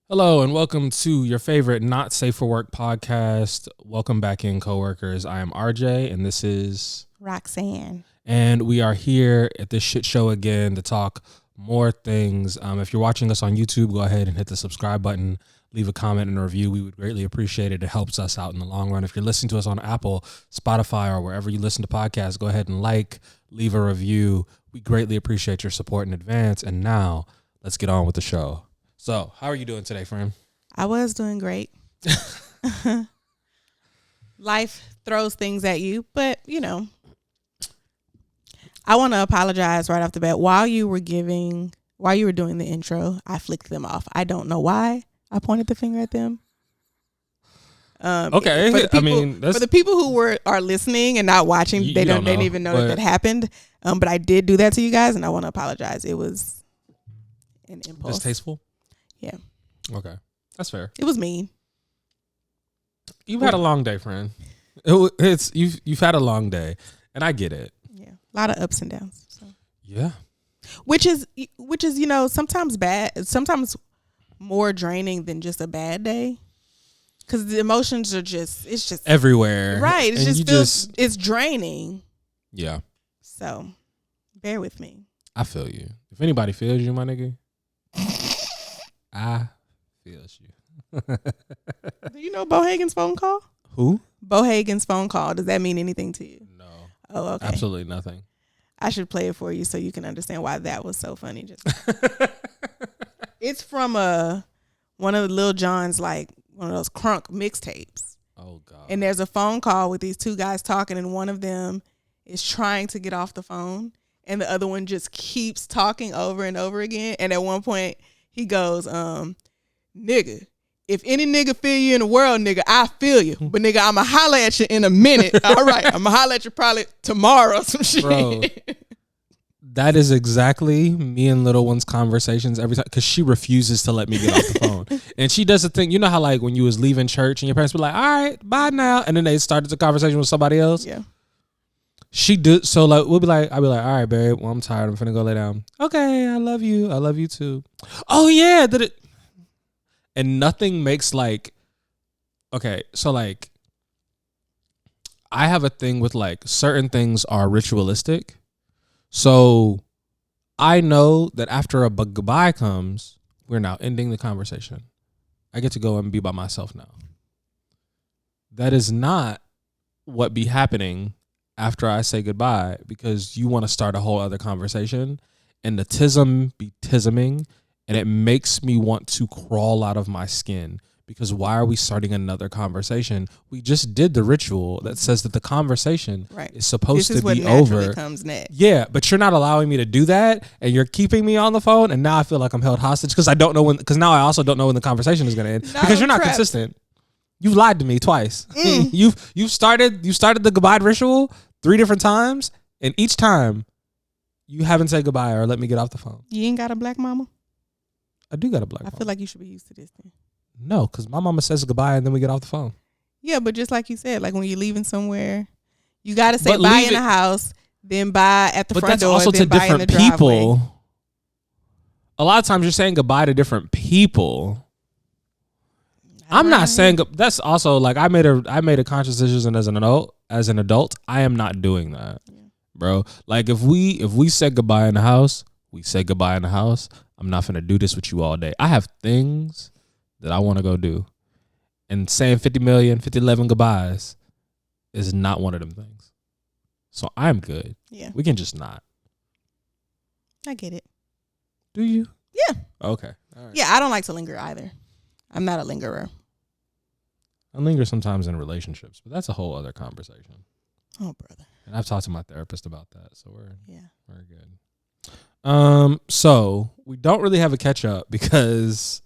Hello and welcome to your favorite Not Safe for Work podcast. Welcome back in, coworkers. I am RJ and this is Roxanne. And we are here at this shit show again to talk more things. If you're watching us on YouTube, go ahead and hit the subscribe button. Leave a comment and a review. We would greatly appreciate it. It helps us out in the long run. If you're listening to us on Apple, Spotify, or wherever you listen to podcasts, go ahead and leave a review. We greatly appreciate your support in advance. And now let's get on with the show. So, how are you doing today, friend? I was doing great. Life throws things at you, but, I want to apologize right off the bat. While you were doing the intro, I flicked them off. I don't know why I pointed the finger at them. Okay, for the people who are listening and not watching, they didn't even know that happened. But I did do that to you guys, and I want to apologize. It was an impulse. Distasteful? Yeah. Okay. That's fair. It was mean. You've had a long day, friend. You've had a long day, and I get it. Yeah. A lot of ups and downs. So. Yeah. Which is sometimes bad, sometimes more draining than just a bad day. Cuz the emotions are it's just everywhere. Right. It's draining. Yeah. So, bear with me. I feel you. If anybody feels you, my nigga, I feels you. Do you know Bo Hagen's phone call? Who? Bo Hagen's phone call. Does that mean anything to you? No. Oh, okay. Absolutely nothing. I should play it for you so you can understand why that was so funny. It's from one of the Lil Jon's, like one of those crunk mixtapes. Oh God. And there's a phone call with these two guys talking, and one of them is trying to get off the phone, and the other one just keeps talking over and over again. And at one point, he goes, nigga, if any nigga feel you in the world, nigga, I feel you. But nigga, I'ma holler at you in a minute. All right. I'ma holler at you probably tomorrow or some shit. Bro, that is exactly me and Little One's conversations every time, because she refuses to let me get off the phone. And she does the thing, you know how like when you was leaving church and your parents be like, all right, bye now. And then they started the conversation with somebody else. Yeah. She do so like I'll be like, all right, babe, well, I'm tired. I'm finna go lay down. Okay, I love you. I love you too. Oh yeah, did it? And nothing makes like, okay, so like, I have a thing with like certain things are ritualistic. So I know that after a goodbye comes, we're now ending the conversation. I get to go and be by myself now. That is not what be happening after I say goodbye, because you want to start a whole other conversation, and the tism be tisming, and it makes me want to crawl out of my skin, because why are we starting another conversation? We just did the ritual that says that the conversation is supposed to be over. This comes next. Yeah, but you're not allowing me to do that, and you're keeping me on the phone, and now I feel like I'm held hostage because I don't know when. Because now I also don't know when the conversation is going to end, because you're not consistent. You've lied to me twice. You've started the goodbye ritual 3 different times, and each time you haven't said goodbye or let me get off the phone. You ain't got a black mama? I do got a black mama. I feel like you should be used to this then. No, because my mama says goodbye and then we get off the phone. Yeah, but just like you said, like when you're leaving somewhere, you got to say bye in the house, then bye at the front door, also then to bye in the different people. driveway. A lot of times you're saying goodbye to different people. I'm not saying that's also like I made a conscious decision as an adult. I am not doing that, bro. Like if we said goodbye in the house, we say goodbye in the house. I'm not gonna do this with you all day. I have things that I want to go do, and saying 11 goodbyes is not one of them things. So I'm good. Yeah, we can just not. I get it. Do you? Yeah. Okay. All right. Yeah, I don't like to linger either. I'm not a lingerer. I linger sometimes in relationships, but that's a whole other conversation. Oh, brother. And I've talked to my therapist about that, so we're good. So we don't really have a catch up because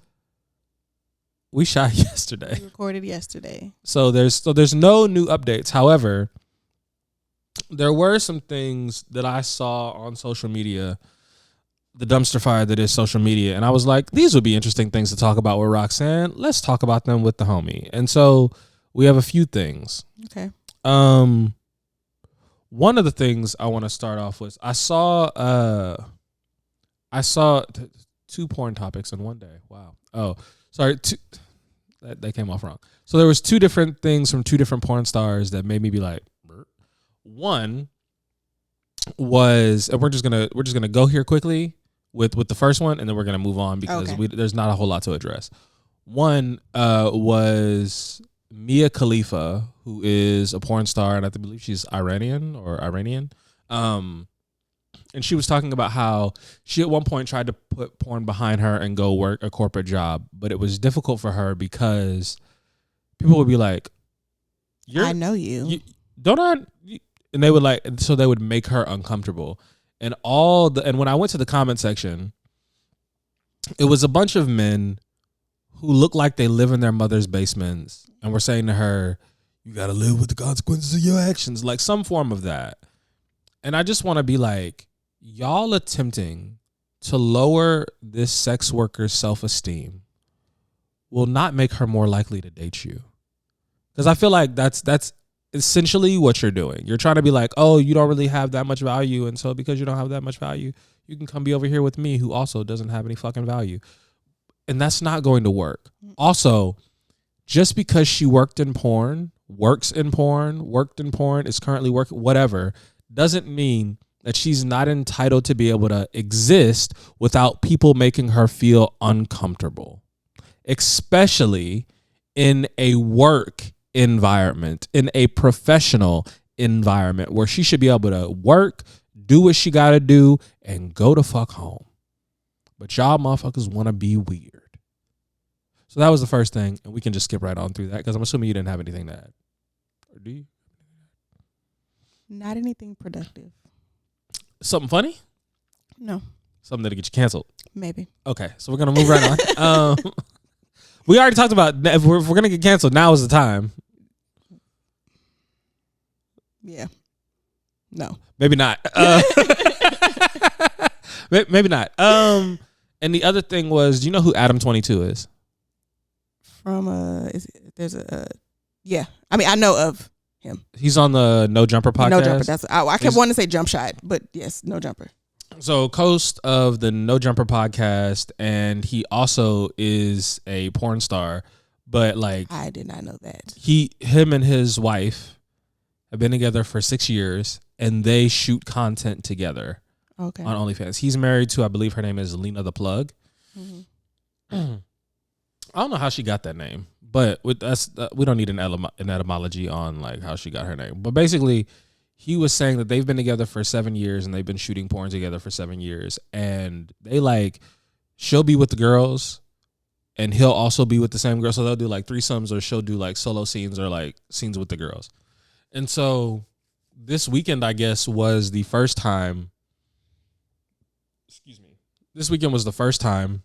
we shot yesterday. We recorded yesterday. So there's no new updates. However, there were some things that I saw on social media, the dumpster fire that is social media, and I was like, these would be interesting things to talk about with Roxanne. Let's talk about them with the homie. And so we have a few things. Okay. One of the things I want to start off with, I saw 2 porn topics in one day. Wow. Oh, Sorry, that came off wrong. So there was two different things from two different porn stars that made me be like, Bert. One was, and we're just gonna go here quickly with the first one, and then we're gonna move on because there's not a whole lot to address. One was Mia Khalifa, who is a porn star, and I believe she's Iranian. And she was talking about how she at one point tried to put porn behind her and go work a corporate job, but it was difficult for her because people would be like, I know you. Don't I? And they would so they would make her uncomfortable. And and when I went to the comment section, it was a bunch of men who look like they live in their mother's basements and were saying to her, you got to live with the consequences of your actions, like some form of that. And I just want to be like, y'all attempting to lower this sex worker's self-esteem will not make her more likely to date you. Because I feel like that's essentially what you're doing. You're trying to be like, oh, you don't really have that much value, and so because you don't have that much value, you can come be over here with me who also doesn't have any fucking value. And that's not going to work. Also, just because she worked in porn, is currently working, whatever, doesn't mean that she's not entitled to be able to exist without people making her feel uncomfortable, especially in a work environment, in a professional environment where she should be able to work, do what she got to do, and go the fuck home. But y'all motherfuckers want to be weird. So that was the first thing, and we can just skip right on through that because I'm assuming you didn't have anything to add. Or do you? Not anything productive. Something funny? No. Something that'll get you canceled? Maybe. Okay, so we're going to move right on. We already talked about if we're going to get canceled, now is the time. Yeah. No. Maybe not. Maybe not. And the other thing was, do you know who Adam 22 is? From yeah. I mean, I know of him. He's on the No Jumper podcast. No Jumper. I kept wanting to say Jump Shot, but yes, No Jumper. So, host of the No Jumper podcast, and he also is a porn star. But like, I did not know that. Him and his wife have been together for 6 years, and they shoot content together. Okay. On OnlyFans. He's married to, I believe her name is Lena the Plug. Mm-hmm. I don't know how she got that name, but with us, we don't need an etymology on like how she got her name. But basically, he was saying that they've been together for 7 years and they've been shooting porn together for 7 years. And they she'll be with the girls and he'll also be with the same girl. So they'll do like threesomes, or she'll do like solo scenes or like scenes with the girls. And so this weekend, I guess, was the first time. This weekend was the first time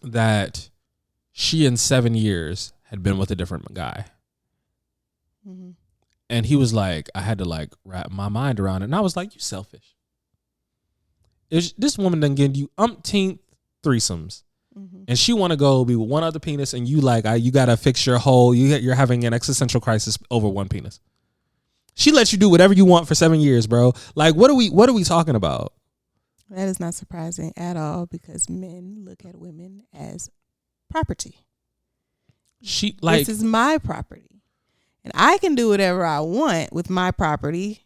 that she in 7 years had been with a different guy. Mm-hmm. And he was like, I had to like wrap my mind around it. And I was like, you selfish. This woman done getting you umpteenth threesomes. Mm-hmm. And she want to go be with one other penis, and you you got to fix your whole, you're having an existential crisis over one penis. She lets you do whatever you want for 7 years, bro. Like, what are we talking about? That is not surprising at all because men look at women as property. This is my property. And I can do whatever I want with my property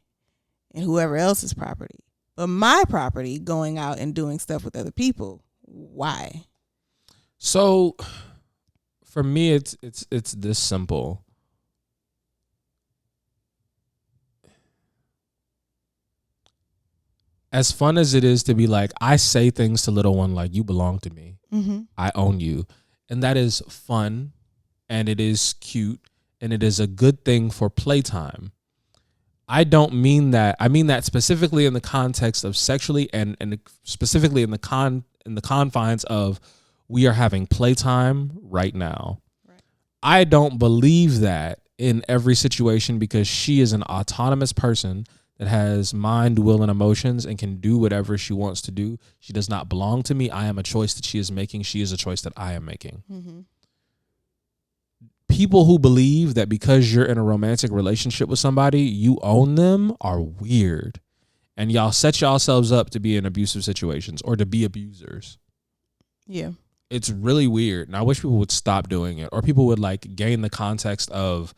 and whoever else's property. But my property going out and doing stuff with other people, why? So for me, it's this simple. As fun as it is to be like, I say things to little one like, you belong to me. Mm-hmm. I own you. And that is fun, and it is cute, and it is a good thing for playtime. I don't mean that. I mean that specifically in the context of sexually and specifically in the confines of we are having playtime right now. Right. I don't believe that in every situation because she is an autonomous person that has mind, will, and emotions and can do whatever she wants to do. She does not belong to me. I am a choice that she is making. She is a choice that I am making. Mm-hmm. People who believe that because you're in a romantic relationship with somebody, you own them are weird. And y'all set yourselves up to be in abusive situations or to be abusers. Yeah. it's really weird. And I wish people would stop doing it, or people would like gain the context of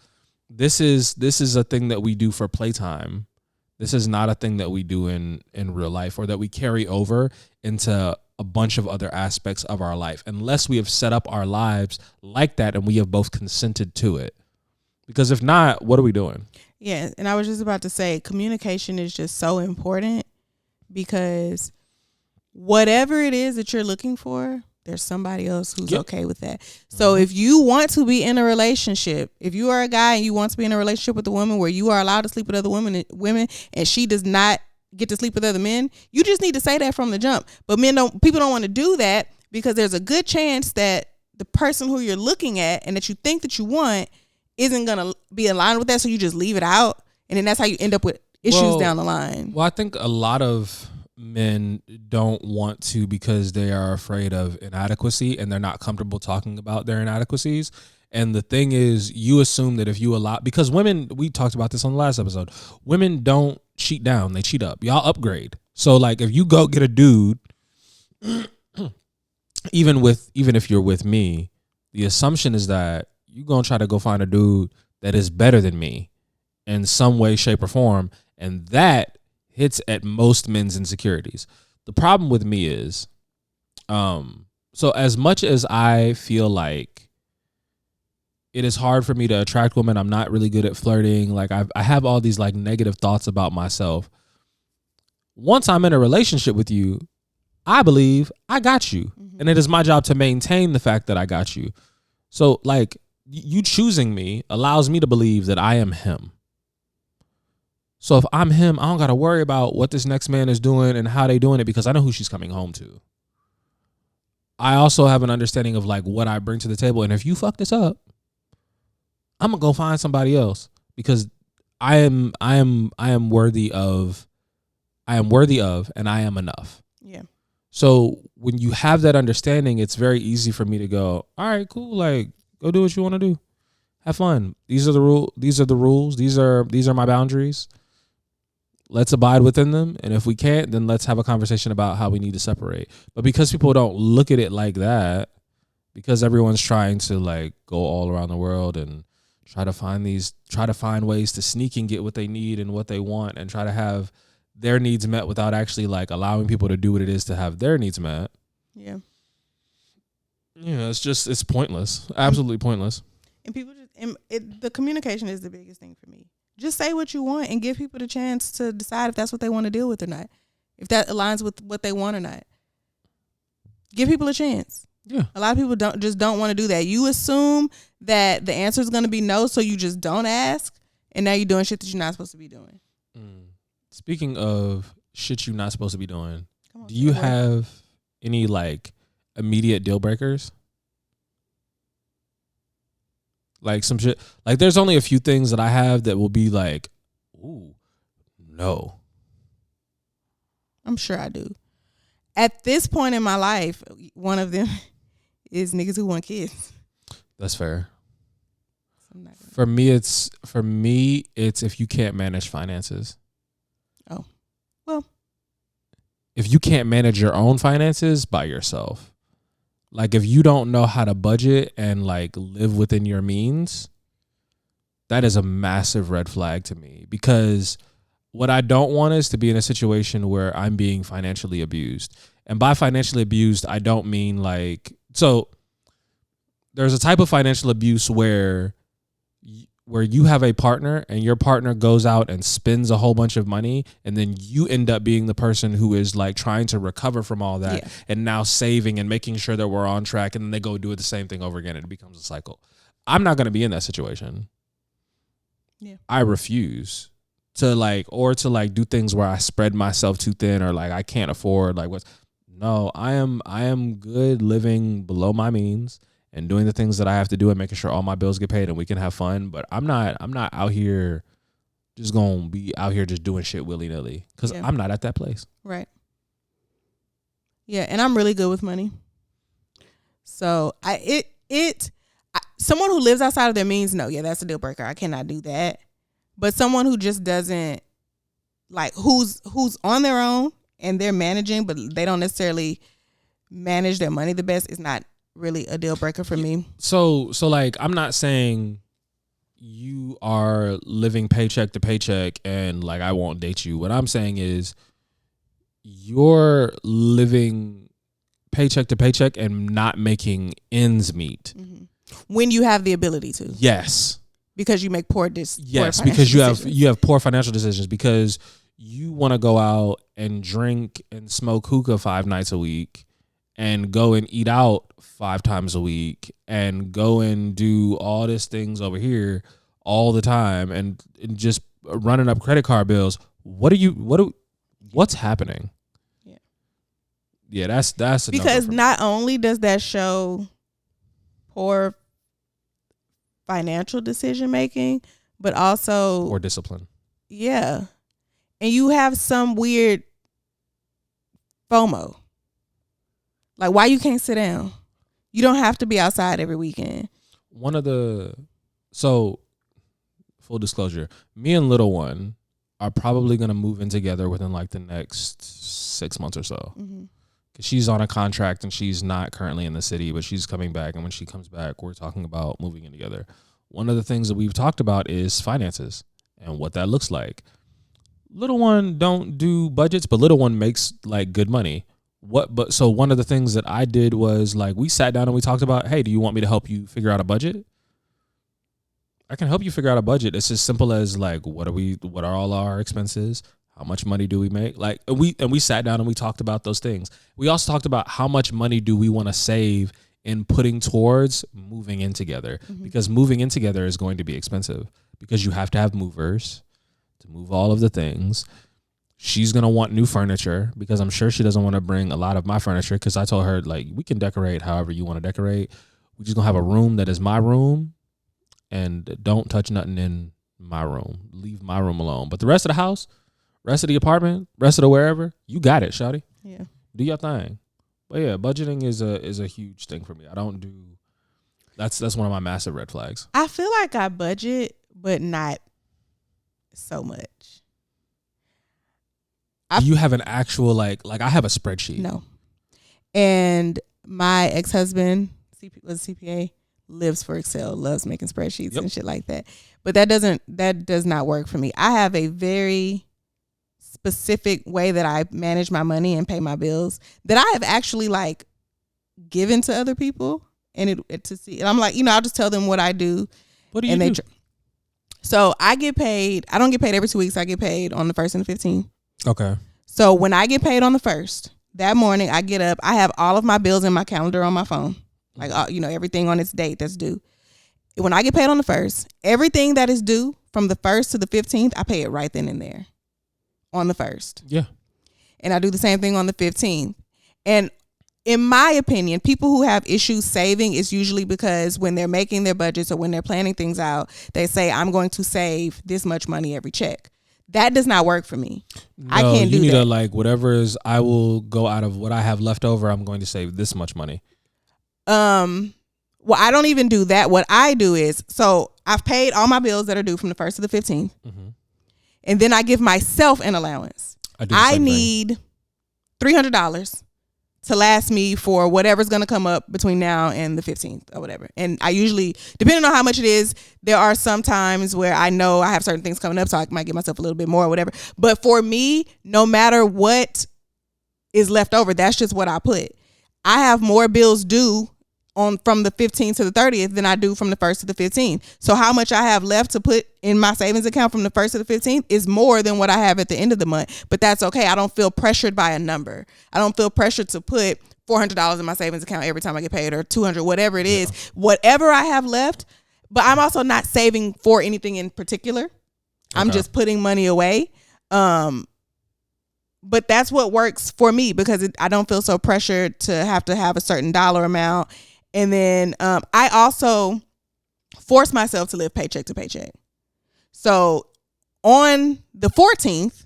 this is a thing that we do for playtime. This is not a thing that we do in real life, or that we carry over into a bunch of other aspects of our life, unless we have set up our lives like that and we have both consented to it. Because if not, what are we doing? Yeah, and I was just about to say, communication is just so important, because whatever it is that you're looking for, there's somebody else who's okay with that. So if you want to be in a relationship, if you are a guy and you want to be in a relationship with a woman where you are allowed to sleep with other women and she does not get to sleep with other men, you just need to say that from the jump. But people don't want to do that, because there's a good chance that the person who you're looking at and that you think that you want isn't going to be aligned with that. So you just leave it out. And then that's how you end up with issues down the line. Well, I think a lot of men don't want to, because they are afraid of inadequacy and they're not comfortable talking about their inadequacies. And the thing is, you assume that if you allow, because women, we talked about this on the last episode, women don't cheat down, they cheat up. Y'all upgrade. So like if you go get a dude, even if you're with me, the assumption is that you're going to try to go find a dude that is better than me in some way, shape, or form. And that hits at most men's insecurities. The problem with me is, so as much as I feel like it is hard for me to attract women, I'm not really good at flirting. Like I have all these like negative thoughts about myself. Once I'm in a relationship with you, I believe I got you. Mm-hmm. And it is my job to maintain the fact that I got you. So like you choosing me allows me to believe that I am him. So if I'm him, I don't got to worry about what this next man is doing and how they doing it, because I know who she's coming home to. I also have an understanding of like what I bring to the table. And if you fuck this up, I'm going to go find somebody else, because I am worthy of, and I am enough. Yeah. So when you have that understanding, it's very easy for me to go, all right, cool. Like go do what you want to do. Have fun. These are the rules. These are my boundaries. Let's abide within them. And if we can't, then let's have a conversation about how we need to separate. But because people don't look at it like that, because everyone's trying to like go all around the world and try to find ways to sneak and get what they need and what they want, and try to have their needs met without actually like allowing people to do what it is to have their needs met. Yeah. Yeah, it's pointless. Absolutely pointless. And people the communication is the biggest thing for me. Just say what you want and give people the chance to decide if that's what they want to deal with or not. If that aligns with what they want or not. Give people a chance. Yeah. A lot of people don't want to do that. You assume that the answer is going to be no, so you just don't ask, and now you're doing shit that you're not supposed to be doing. Speaking of shit you're not supposed to be doing, do you have any like immediate deal breakers? Like some shit, like there's only a few things that I have that will be like, ooh, no. I'm sure I do. At this point in my life, one of them is niggas who want kids. That's fair. For me, it's if you can't manage finances. Oh, well. If you can't manage your own finances by yourself. Like if you don't know how to budget and like live within your means, that is a massive red flag to me, because what I don't want is to be in a situation where I'm being financially abused. And by financially abused, I don't mean like, so there's a type of financial abuse where you have a partner and your partner goes out and spends a whole bunch of money, and then you end up being the person who is like trying to recover from all that, and now saving and making sure that we're on track, and then they go do it the same thing over again, and it becomes a cycle. I'm not going to be in that situation. Yeah. I refuse to do things where I spread myself too thin, or like I can't afford no, I am good living below my means and doing the things that I have to do and making sure all my bills get paid and we can have fun. But I'm not out here just gonna be out here just doing shit willy-nilly, because I'm not at that place. Right. Yeah, and I'm really good with money. So someone who lives outside of their means, no, that's a deal breaker. I cannot do that. But someone who just doesn't, like, who's on their own and they're managing, but they don't necessarily manage their money the best, is not really a deal breaker for me. So like, I'm not saying you are living paycheck to paycheck and like I won't date you. What I'm saying is you're living paycheck to paycheck and not making ends meet. Mm-hmm. When you have the ability to. Yes. Because you make poor because decisions. you have poor financial decisions because you want to go out and drink and smoke hookah 5 nights a week and go and eat out 5 times a week and go and do all these things over here all the time and just running up credit card bills. What's happening? Yeah, that's because not only does that show poor financial decision making, but also poor discipline. Yeah. And you have some weird FOMO. Like, why you can't sit down? You don't have to be outside every weekend. So full disclosure, me and little one are probably going to move in together within like the next 6 months or so. Mm-hmm. Cause she's on a contract and she's not currently in the city, but she's coming back. And when she comes back, we're talking about moving in together. One of the things that we've talked about is finances and what that looks like. Little one don't do budgets, but little one makes like good money. So one of the things that I did was like, we sat down and we talked about, hey, do you want me to help you figure out a budget? I can help you figure out a budget. It's as simple as like, what are all our expenses? How much money do we make? Like, and we sat down and we talked about those things. We also talked about how much money do we want to save in putting towards moving in together, because moving in together is going to be expensive because you have to have movers to move all of the things. She's going to want new furniture because I'm sure she doesn't want to bring a lot of my furniture, because I told her, like, we can decorate however you want to decorate. We're just going to have a room that is my room and don't touch nothing in my room. Leave my room alone. But the rest of the house, rest of the apartment, rest of the wherever, you got it, shawty. Yeah. Do your thing. But yeah, budgeting is a huge thing for me. I don't do that's one of my massive red flags. I feel like I budget, but not so much. Do you have an actual like I have a spreadsheet? No. And my ex-husband was a CPA, lives for Excel, loves making spreadsheets and shit like that. But that does not work for me. I have a very specific way that I manage my money and pay my bills that I have actually like given to other people and to see. And I'm like, I'll just tell them what I do. What do you do? So I get paid. I don't get paid every 2 weeks. I get paid on the 1st and the 15th. Okay. So when I get paid on the 1st, that morning I get up. I have all of my bills in my calendar on my phone. Like, everything on its date that's due. When I get paid on the 1st, everything that is due from the 1st to the 15th, I pay it right then and there on the 1st. Yeah. And I do the same thing on the 15th. And in my opinion, people who have issues saving is usually because when they're making their budgets or when they're planning things out, they say, I'm going to save this much money every check. That does not work for me. No, I can't do that. You need to, like, whatever is, I will go out of what I have left over, I'm going to save this much money. Well, I don't even do that. What I do is, so I've paid all my bills that are due from the 1st to the 15th. Mm-hmm. And then I give myself an allowance. I need $300 to last me for whatever's going to come up between now and the 15th or whatever. And I usually, depending on how much it is, there are some times where I know I have certain things coming up, so I might give myself a little bit more or whatever. But for me, no matter what is left over, that's just what I put. I have more bills due from the 15th to the 30th than I do from the 1st to the 15th. So how much I have left to put in my savings account from the 1st to the 15th is more than what I have at the end of the month. But that's okay. I don't feel pressured by a number. I don't feel pressured to put $400 in my savings account every time I get paid, or $200, whatever it is. Whatever I have left. But I'm also not saving for anything in particular. Okay. I'm just putting money away. But that's what works for me, because I don't feel so pressured to have a certain dollar amount. And then I also force myself to live paycheck to paycheck. So on the 14th,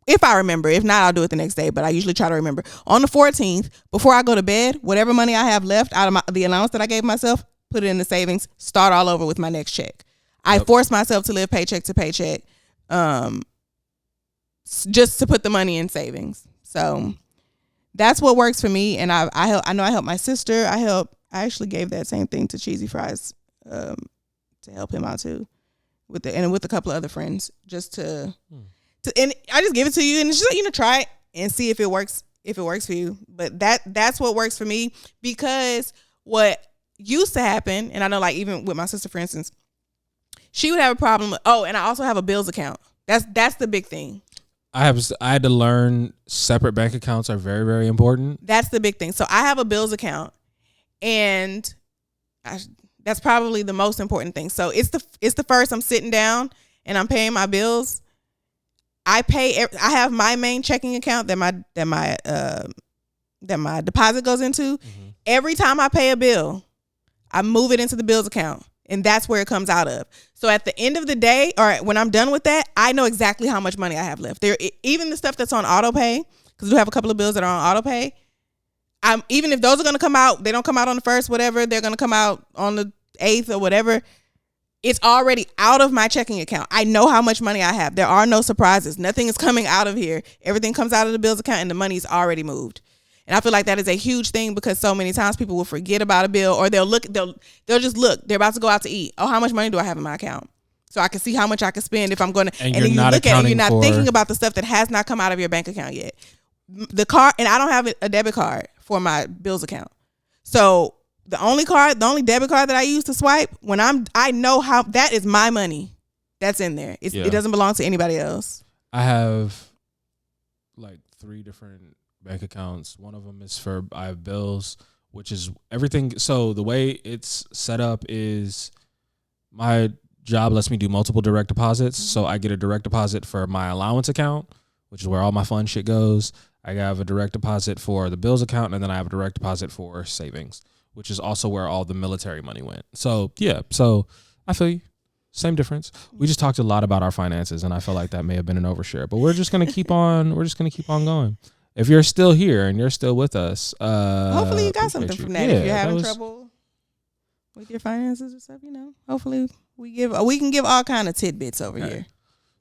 if I remember, if not, I'll do it the next day, but I usually try to remember. On the 14th, before I go to bed, whatever money I have left out of the allowance that I gave myself, put it in the savings, start all over with my next check. I force myself to live paycheck to paycheck, just to put the money in savings. So that's what works for me. And I know I help my sister. I actually gave that same thing to Cheesy Fries to help him out too, with a couple of other friends, just to and I just give it to you and it's just try it and see if it works for you. But that's what works for me, because what used to happen, and I know like even with my sister, for instance, she would have a problem. Oh, and I also have a bills account. That's the big thing. I had to learn separate bank accounts are very, very important. That's the big thing. So I have a bills account, and that's probably the most important thing. So it's the first I'm sitting down and I'm paying my bills. I have my main checking account that my deposit goes into. Mm-hmm. Every time I pay a bill, I move it into the bills account. And that's where it comes out of. So at the end of the day, or when I'm done with that, I know exactly how much money I have left. Even the stuff that's on auto pay, because we have a couple of bills that are on auto pay. Even if those are going to come out, they don't come out on the 1st, whatever, they're going to come out on the 8th or whatever. It's already out of my checking account. I know how much money I have. There are no surprises. Nothing is coming out of here. Everything comes out of the bills account and the money's already moved. And I feel like that is a huge thing, because so many times people will forget about a bill, or they'll just look. They're about to go out to eat. Oh, how much money do I have in my account? So I can see how much I can spend if I'm going to. And then you look at it, you're not thinking about the stuff that has not come out of your bank account yet. The card, and I don't have a debit card for my bills account. So the only debit card that I use to swipe I know how that is my money that's in there. It doesn't belong to anybody else. I have like 3 different bank accounts. One of them is I have bills, which is everything. So the way it's set up is my job lets me do multiple direct deposits. Mm-hmm. So I get a direct deposit for my allowance account, which is where all my fun shit goes. I have a direct deposit for the bills account, and then I have a direct deposit for savings, which is also where all the military money went. So yeah, so I feel you. Same difference. We just talked a lot about our finances, and I feel like that may have been an overshare, but we're just gonna keep on. We're just gonna keep on going. If you're still here and you're still with us, hopefully you got something from that. Yeah, if you're having trouble with your finances or stuff, hopefully we can give all kind of tidbits over here.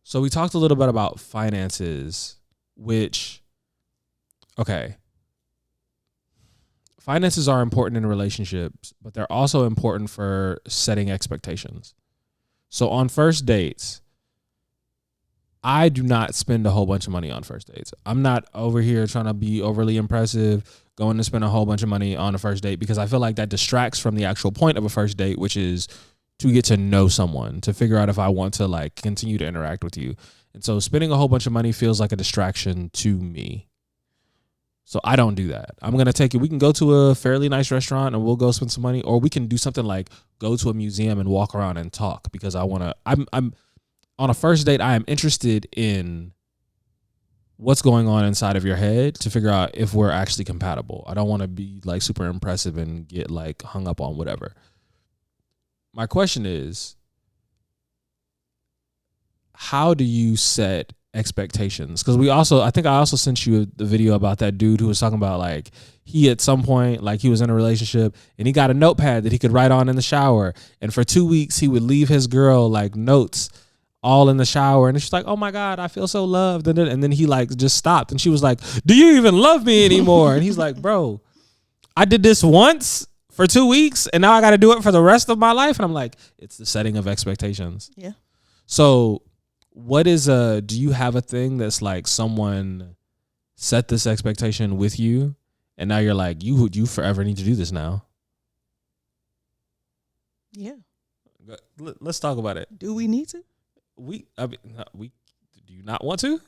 So we talked a little bit about finances, which, finances are important in relationships, but they're also important for setting expectations. So on first dates, I do not spend a whole bunch of money on first dates. I'm not over here trying to be overly impressive, going to spend a whole bunch of money on a first date, because I feel like that distracts from the actual point of a first date, which is to get to know someone, to figure out if I want to like continue to interact with you. And so spending a whole bunch of money feels like a distraction to me. So I don't do that. I'm going to take it. We can go to a fairly nice restaurant and we'll go spend some money, or we can do something like go to a museum and walk around and talk, because I'm on a first date, I am interested in what's going on inside of your head to figure out if we're actually compatible. I don't want to be like super impressive and get like hung up on whatever. My question is, how do you set expectations? Because I think I also sent you the video about that dude who was talking about like he at some point, like he was in a relationship and he got a notepad that he could write on in the shower. And for 2 weeks, he would leave his girl like notes all in the shower, and she's like, oh my God, I feel so loved. And then he like just stopped, and she was like, do you even love me anymore? And he's like, bro, I did this once for 2 weeks and now I got to do it for the rest of my life. And I'm like, it's the setting of expectations. Yeah. So do you have a thing that's like someone set this expectation with you and now you're like, you forever need to do this now? Yeah. Let's talk about it. Do we need to? Do you not want to?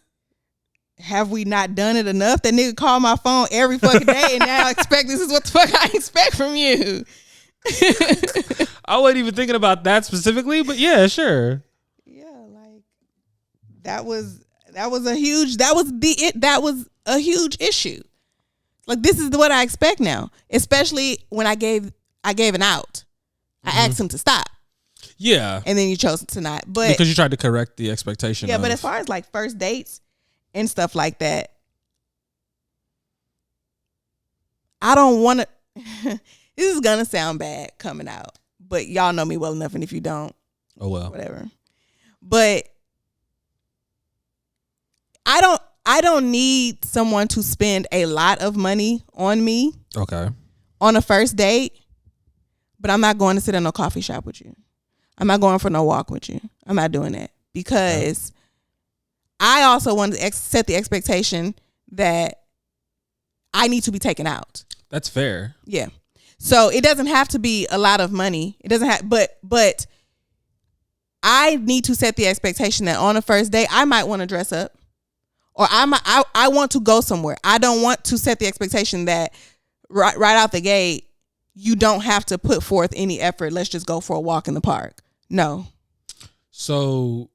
Have we not done it enough? That nigga call my phone every fucking day and now I expect this is what the fuck I expect from you. I wasn't even thinking about that specifically, but yeah, sure. Yeah, like that was a huge issue. Like, this is what I expect now, especially when I gave an out. I asked him to stop. Yeah. And then you chose to not. But because you tried to correct the expectation. Yeah, but as far as like first dates and stuff like that, I don't want to. This is going to sound bad coming out, but y'all know me well enough. And if you don't, oh well. Whatever. But I don't need someone to spend a lot of money on me. Okay. On a first date, but I'm not going to sit in a coffee shop with you. I'm not going for no walk with you. I'm not doing that because I also want to set the expectation that I need to be taken out. That's fair. Yeah. So it doesn't have to be a lot of money. It doesn't have, but I need to set the expectation that on a first date, I might want to dress up, or I want to go somewhere. I don't want to set the expectation that right out the gate, you don't have to put forth any effort. Let's just go for a walk in the park. No. So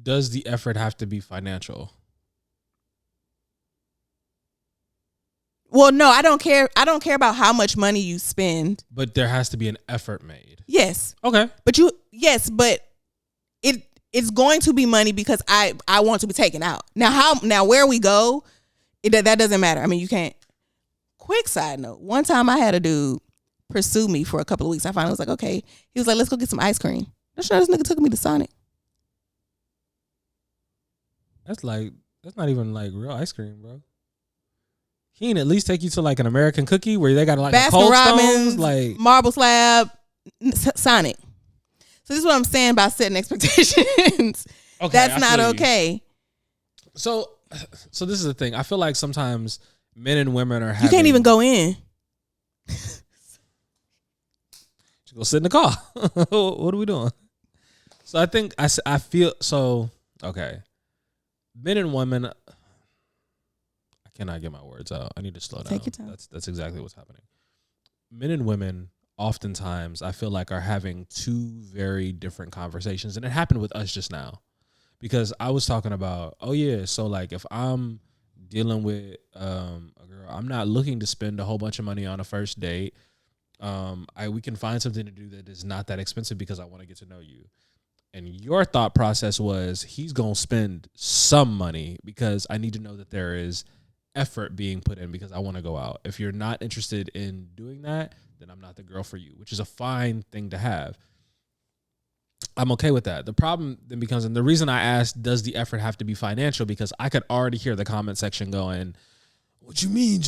does the effort have to be financial? Well, no, I don't care. I don't care about how much money you spend. But there has to be an effort made. Yes. Okay. But it's going to be money because I want to be taken out. Now where we go, that doesn't matter. I mean, you can't. Quick side note. One time I had a dude pursue me for a couple of weeks. I finally was like, okay. He was like, let's go get some ice cream. That's this nigga took me to Sonic. That's not even like real ice cream, bro. He ain't at least take you to like an American cookie where they got like a Cold Stones, like Marble Slab, Sonic. So this is what I'm saying about setting expectations. Okay, that's not okay. So this is the thing. I feel like sometimes men and women are having... You can't even go in. Just go sit in the car. What are we doing? So I think I feel so. Okay, men and women. I cannot get my words out. I need to slow down. Take your time. That's exactly what's happening. Men and women oftentimes I feel like are having two very different conversations, and it happened with us just now because I was talking about, oh yeah, so like if I'm dealing with a girl, I'm not looking to spend a whole bunch of money on a first date. We can find something to do that is not that expensive because I want to get to know you. And your thought process was he's going to spend some money because I need to know that there is effort being put in because I want to go out. If you're not interested in doing that, then I'm not the girl for you, which is a fine thing to have. I'm okay with that. The problem then becomes, and the reason I asked, does the effort have to be financial? Because I could already hear the comment section going, what you mean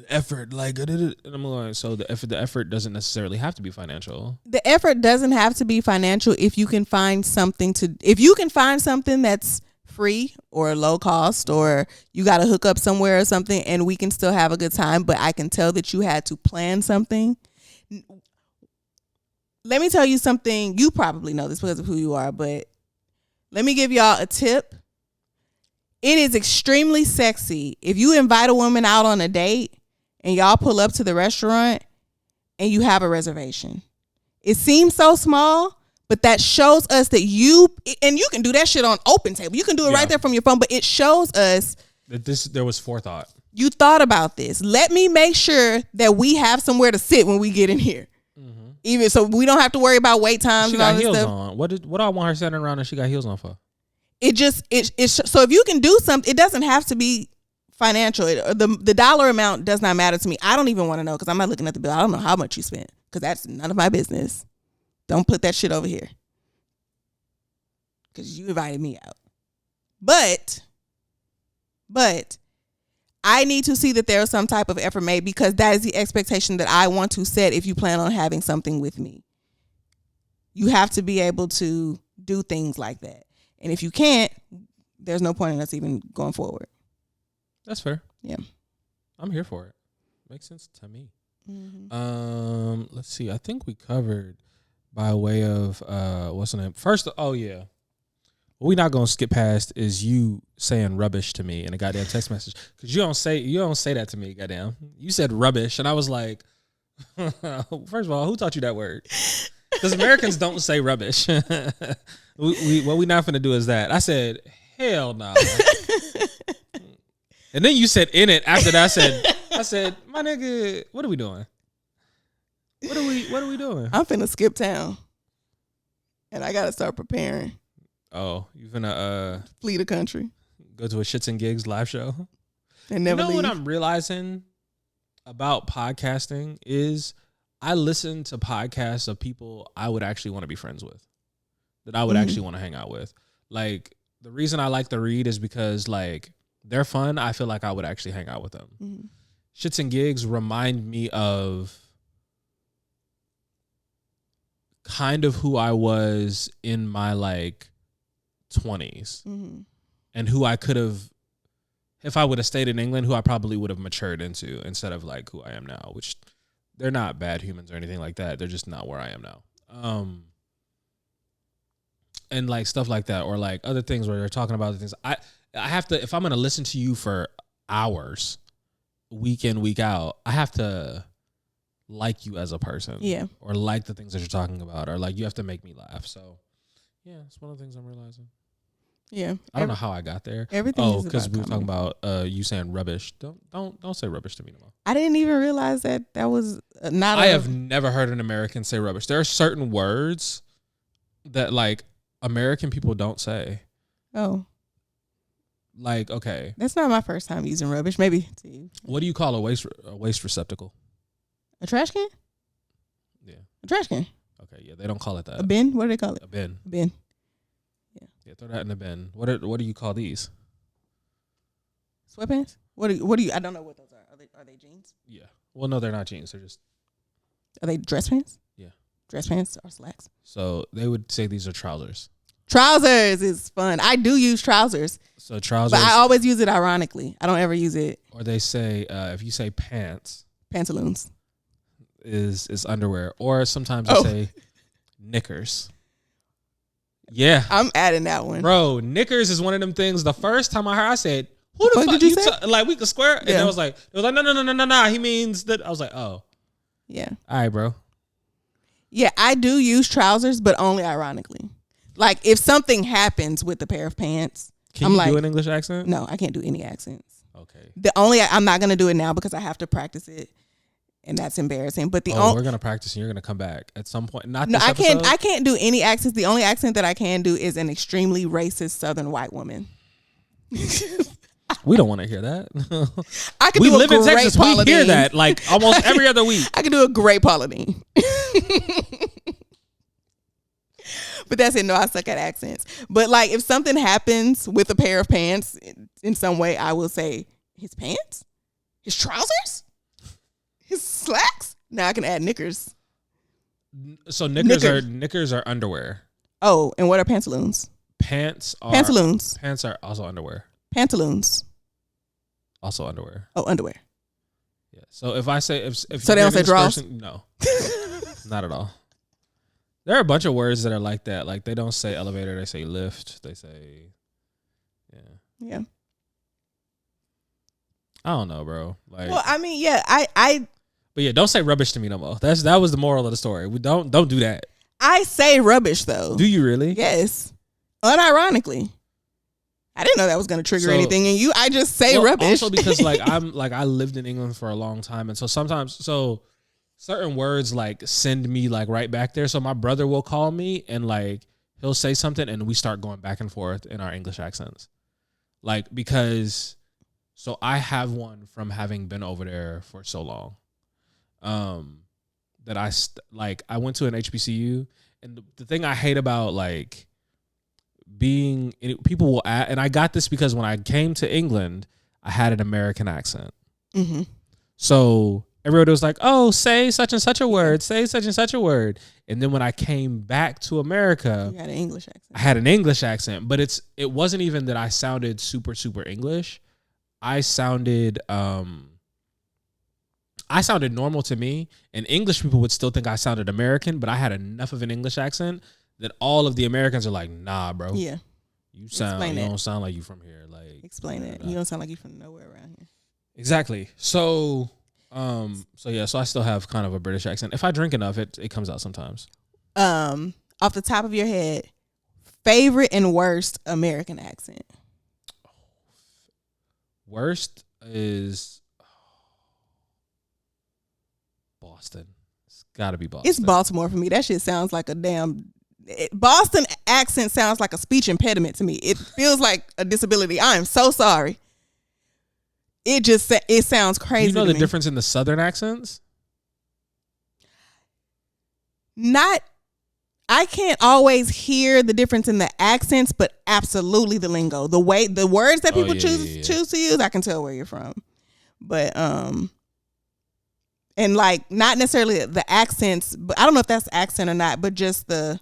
effort? Like, and I'm going, so the effort doesn't necessarily have to be financial. The effort doesn't have to be financial if you can find something that's free or low cost, or you got to hook up somewhere or something and we can still have a good time, but I can tell that you had to plan something. Let me tell you something. You probably know this because of who you are, but let me give y'all a tip. It is extremely sexy if you invite a woman out on a date and y'all pull up to the restaurant and you have a reservation. It seems so small, but that shows us that you can do that shit on open table. You can do it right there from your phone, but it shows us that there was forethought. You thought about this. Let me make sure that we have somewhere to sit when we get in here. Mm-hmm. Even so we don't have to worry about wait times and all this stuff. She got heels on. What do I want her standing around and she got heels on for? So if you can do something, it doesn't have to be financial. The dollar amount does not matter to me. I don't even want to know because I'm not looking at the bill. I don't know how much you spent because that's none of my business. Don't put that shit over here because you invited me out. But I need to see that there is some type of effort made because that is the expectation that I want to set if you plan on having something with me. You have to be able to do things like that. And if you can't, there's no point in us even going forward. That's fair. Yeah. I'm here for it. Makes sense to me. Mm-hmm. Let's see. I think we covered by way of what's the name? First, oh yeah. What we not gonna skip past is you saying rubbish to me in a goddamn text message. Cause you don't say that to me, goddamn. You said rubbish, and I was like, first of all, who taught you that word? Because Americans don't say rubbish. What we not finna do is that. I said, hell no. And then you said in it after that. I said, my nigga, what are we doing? What are we doing? I'm finna skip town. And I gotta start preparing. Oh, you finna flee the country. Go to a Shits and Gigs live show? And never leave. What I'm realizing about podcasting is I listen to podcasts of people I would actually want to be friends with, that I would actually want to hang out with. Like, the reason I like to read is because, like, they're fun. I feel like I would actually hang out with them. Mm-hmm. Shits and gigs remind me of kind of who I was in my like 20s, and who I could have, if I would have stayed in England, who I probably would have matured into instead of like who I am now, which they're not bad humans or anything like that. They're just not where I am now. And like stuff like that, or like other things where they're talking about the things. I have to, if I'm going to listen to you for hours, week in, week out, I have to like you as a person. Yeah. Or like the things that you're talking about, or like you have to make me laugh. So yeah, it's one of the things I'm realizing. Yeah. I don't know how I got there. Everything. Oh, because we were talking about you saying rubbish. Don't say rubbish to me no more. I didn't even realize that was not. I have never heard an American say rubbish. There are certain words that like American people don't say. Oh. Like, okay. That's not my first time using rubbish. Maybe to you. What do you call a waste receptacle? A trash can? Yeah. A trash can. Okay, yeah, they don't call it that. A bin? What do they call it? A bin. A bin. Yeah. Yeah, throw that in the bin. What do you call these? Sweatpants? What do you I don't know what those are. Are they jeans? Yeah. Well, no, they're not jeans. They're just. Are they dress pants? Yeah. Dress pants or slacks? So they would say these are trousers. Trousers is fun. I do use trousers. So trousers. But I always use it ironically. I don't ever use it. Or they say, if you say pants. Pantaloons. Is underwear. Or sometimes they say knickers. Yeah. I'm adding that one. Bro, knickers is one of them things. The first time I heard, I said, who the fuck did you say? like, we could square? And it was like, no. He means that. I was like, oh. Yeah. All right, bro. Yeah, I do use trousers, but only ironically. Like, if something happens with a pair of pants, Can you do an English accent? No, I can't do any accents. Okay. I'm not gonna do it now because I have to practice it, and that's embarrassing. But we're gonna practice, and you're gonna come back at some point. Not this I episode? I can't do any accents. The only accent that I can do is an extremely racist Southern white woman. We don't want to hear that. I can we do live in Texas. Paula We hear Deen. that like almost every other week. I can do a great Paula Deen. But that's it. No, I suck at accents. But like, if something happens with a pair of pants in some way, I will say his pants, his trousers, his slacks. Now I can add knickers. So knickers are underwear. Oh, and what are pantaloons? Pants are also underwear. Pantaloons. Also underwear. Oh, underwear. Yeah. So if I say if so they don't say drawers? No, not at all. There are a bunch of words that are like that. Like they don't say elevator, they say lift. They say, yeah. I don't know, bro. Like, well, I mean, yeah, I. But yeah, don't say rubbish to me no more. That was the moral of the story. We don't do that. I say rubbish though. Do you really? Yes, unironically. I didn't know that was going to trigger anything in you. I just say rubbish. Also because like I lived in England for a long time, and so sometimes certain words like send me like right back there. So my brother will call me and like he'll say something and we start going back and forth in our English accents. Like because so I have one from having been over there for so long. That I went to an HBCU, and the thing I hate about like people will and I got this because when I came to England, I had an American accent. Mm-hmm. So everybody was like, oh, say such and such a word, say such and such a word. And then when I came back to America, you had an English accent. I had an English accent, but it wasn't even that I sounded super, super English. I sounded normal to me, and English people would still think I sounded American, but I had enough of an English accent that all of the Americans are like, nah, bro. Yeah. You don't sound like you from here. Like, explain it. You don't sound like you from nowhere around here. Exactly. So I still have kind of a British accent. If I drink enough, it comes out sometimes. Off the top of your head, favorite and worst American accent? Worst is Boston. It's got to be Boston. It's Baltimore for me. That shit sounds like a damn... Boston accent sounds like a speech impediment to me. It feels like a disability. I am so sorry. It sounds crazy. You know the difference in the Southern accents? I I can't always hear the difference in the accents, but absolutely the lingo, the words that people choose to use, I can tell where you're from. But and like not necessarily the accents, but I don't know if that's accent or not, but just the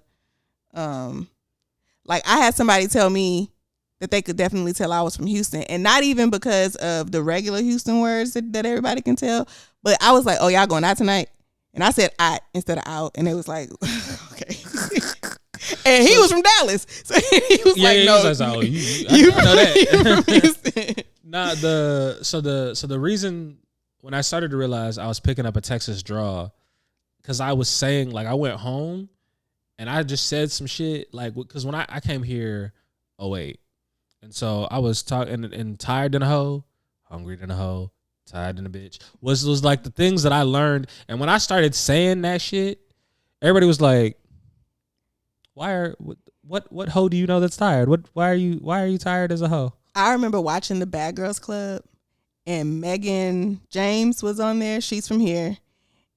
like I had somebody tell me that they could definitely tell I was from Houston, and not even because of the regular Houston words that everybody can tell, but I was like, "Oh, y'all going out tonight?" And I said "I" instead of "out," and it was like, "Okay." And he was from Dallas, so he was like, "No, was like, you know that." From Houston. Nah, the reason when I started to realize I was picking up a Texas draw, because I was saying, like, I went home and I just said some shit, like, because when I came here, 08, and so I was talking and tired than a hoe, hungry than a hoe, tired than a bitch, was like the things that I learned. And when I started saying that shit, everybody was like, what hoe do you know that's tired? Why are you tired as a hoe? I remember watching the Bad Girls Club, and Megan James was on there. She's from here,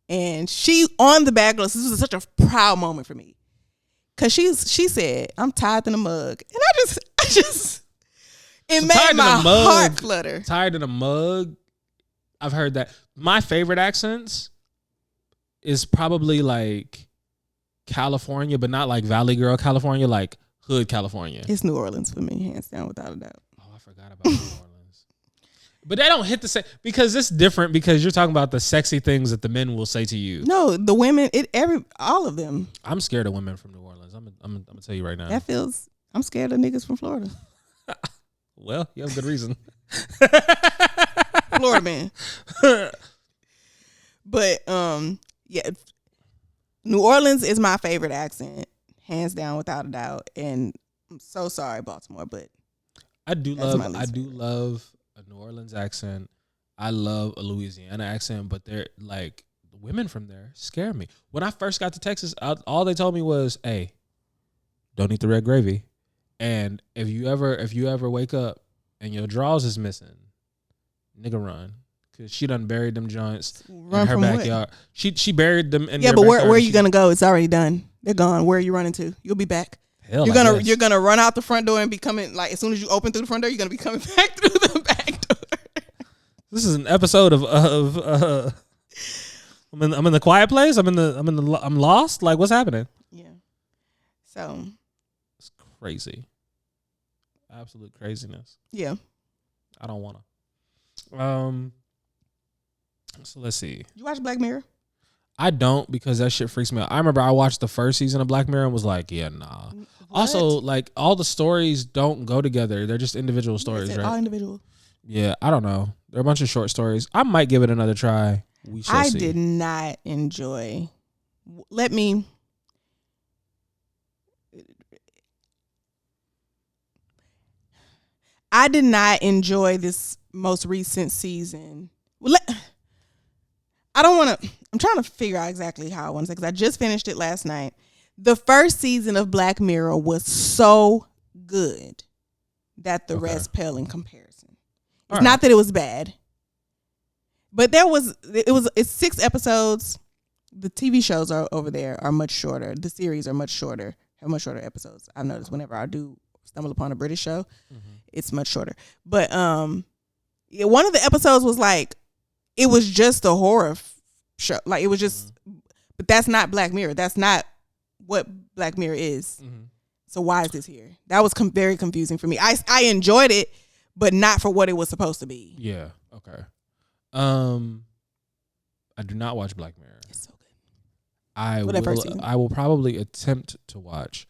and she on the Bad Girls. This was such a proud moment for me, cause she said, "I'm tired than a mug," and I just it made my heart flutter. Tired in a mug. I've heard that. My favorite accents is probably like California, but not like Valley Girl California, like hood California. It's New Orleans for me, hands down, without a doubt. Oh, I forgot about New Orleans. But they don't hit the same, because it's different, because you're talking about the sexy things that the men will say to you. No, the women, all of them. I'm scared of women from New Orleans. I'm gonna tell you right now. I'm scared of niggas from Florida. Well, you have a good reason. Florida man. But yeah, New Orleans is my favorite accent, hands down, without a doubt. And I'm so sorry, Baltimore, but I do love a New Orleans accent. I love a Louisiana accent, but they're like, the women from there scare me. When I first got to Texas, all they told me was, "Hey, don't eat the red gravy, and if you ever wake up and your drawers is missing, nigga, run." Cause she done buried them joints in her backyard. What? She buried them in but where are you gonna go? It's already done. They're gone. Where are you running to? You'll be back. Hell, you're gonna run out the front door and be coming, like, as soon as you open through the front door, you're gonna be coming back through the back door. This is an episode of I'm in the quiet place. I'm lost. Like, what's happening? Yeah. So it's crazy. Absolute craziness. Yeah. I don't wanna. So let's see. You watch Black Mirror? I don't, because that shit freaks me out. I remember I watched the first season of Black Mirror and was like, yeah, nah. What? Also, like, all the stories don't go together. They're just individual stories, right? All individual. Yeah, I don't know. They're a bunch of short stories. I might give it another try. We shall see. I did not enjoy. I did not enjoy this most recent season. I'm trying to figure out exactly how I want to say, because I just finished it last night. The first season of Black Mirror was so good that the rest pale in comparison. It's not that it was bad, but it's 6 episodes. The TV shows are much shorter. The series are much shorter, have much shorter episodes. I've noticed whenever I do stumble upon a British show, it's much shorter. But one of the episodes was like, it was just a horror show. Like, it was just, but that's not Black Mirror. That's not what Black Mirror is. So why is this here? That was very confusing for me. I enjoyed it, but not for what it was supposed to be. Yeah. Okay. I do not watch Black Mirror. It's so good. I will probably attempt to watch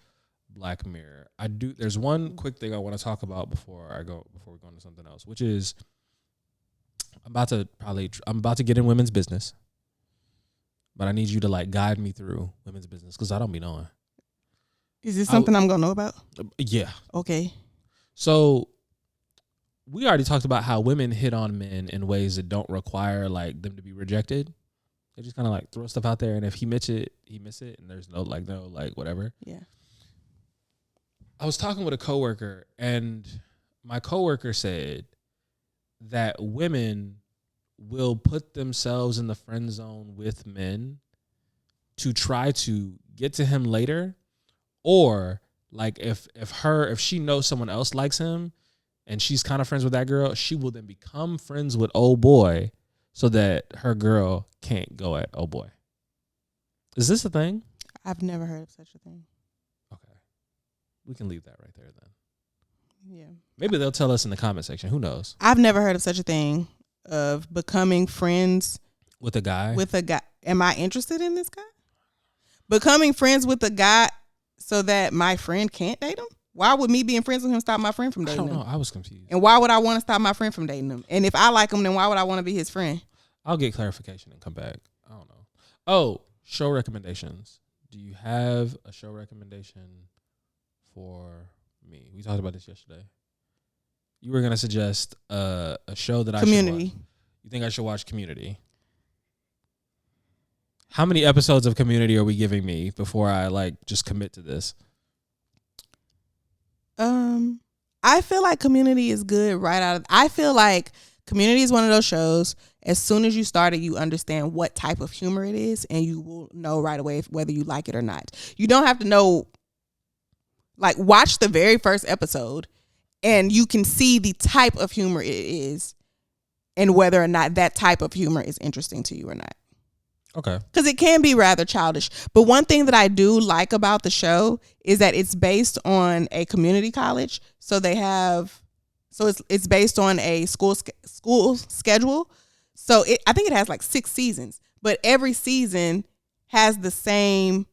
Black Mirror. I do. There's one quick thing I want to talk about before we go into something else, which is I'm about to get in women's business, but I need you to, like, guide me through women's business, because I don't be knowing. Is this something I'm gonna know about? Yeah. Okay. So we already talked about how women hit on men in ways that don't require, like, them to be rejected. They just kind of, like, throw stuff out there, and if he miss it, and there's no whatever. Yeah. I was talking with a coworker, and my coworker said that women will put themselves in the friend zone with men to try to get to him later, Or like if she knows someone else likes him and she's kind of friends with that girl, she will then become friends with old boy so that her girl can't go at old boy. Is this a thing? I've never heard of such a thing. Okay. We can leave that right there then. Yeah. Maybe they'll tell us in the comment section. Who knows? I've never heard of such a thing of becoming friends with a guy. Am I interested in this guy? Becoming friends with a guy so that my friend can't date him? Why would me being friends with him stop my friend from dating him? I don't know. I was confused. And why would I want to stop my friend from dating him? And if I like him, then why would I want to be his friend? I'll get clarification and come back. I don't know. Oh, show recommendations. Do you have a show recommendation for me? We talked about this yesterday. You were going to suggest a show that Community. I should watch. You think I should watch Community? How many episodes of Community are we giving me before I just commit to this? I feel like Community is good right out of. I feel like Community is one of those shows. As soon as you start it, you understand what type of humor it is, and you will know right away whether you like it or not. You don't have to know. Like, watch the very first episode, and you can see the type of humor it is, and whether or not that type of humor is interesting to you or not. Okay. Because it can be rather childish. But one thing that I do like about the show is that it's based on a community college. So it's based on a school schedule. So I think it has like 6 seasons. But every season has the same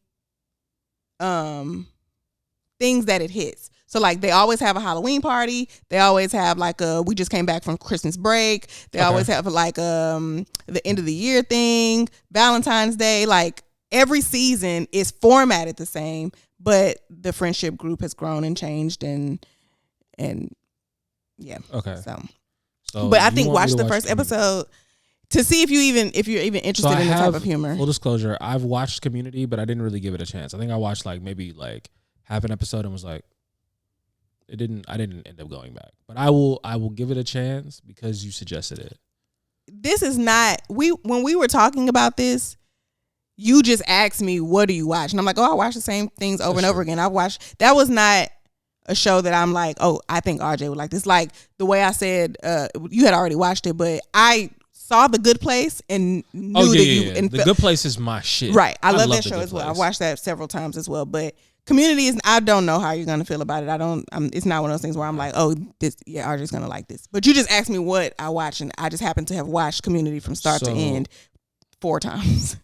things that it hits. So like they always have a Halloween party. They always have we just came back from Christmas break. They always have the end of the year thing, Valentine's Day. Like every season is formatted the same, but the friendship group has grown and changed and yeah. Okay. So but I think watch the first episode to see if you're even interested in the type of humor. Full disclosure, I've watched Community, but I didn't really give it a chance. I think I watched maybe half an episode and was like, I didn't end up going back, but I will give it a chance because you suggested it. This is not when we were talking about this, you just asked me, what do you watch? And I'm like, I watch the same things over and over again. That was not a show that I'm like, I think RJ would like this. Like the way I said, you had already watched it, but I saw The Good Place and knew that you. And The Good Place is my shit. Right. I love that show as well. I've watched that several times as well, but Community is. I don't know how you're gonna feel about it. It's not one of those things where I'm like, RJ's gonna like this. But you just asked me what I watch, and I just happen to have watched Community from start to end 4 times.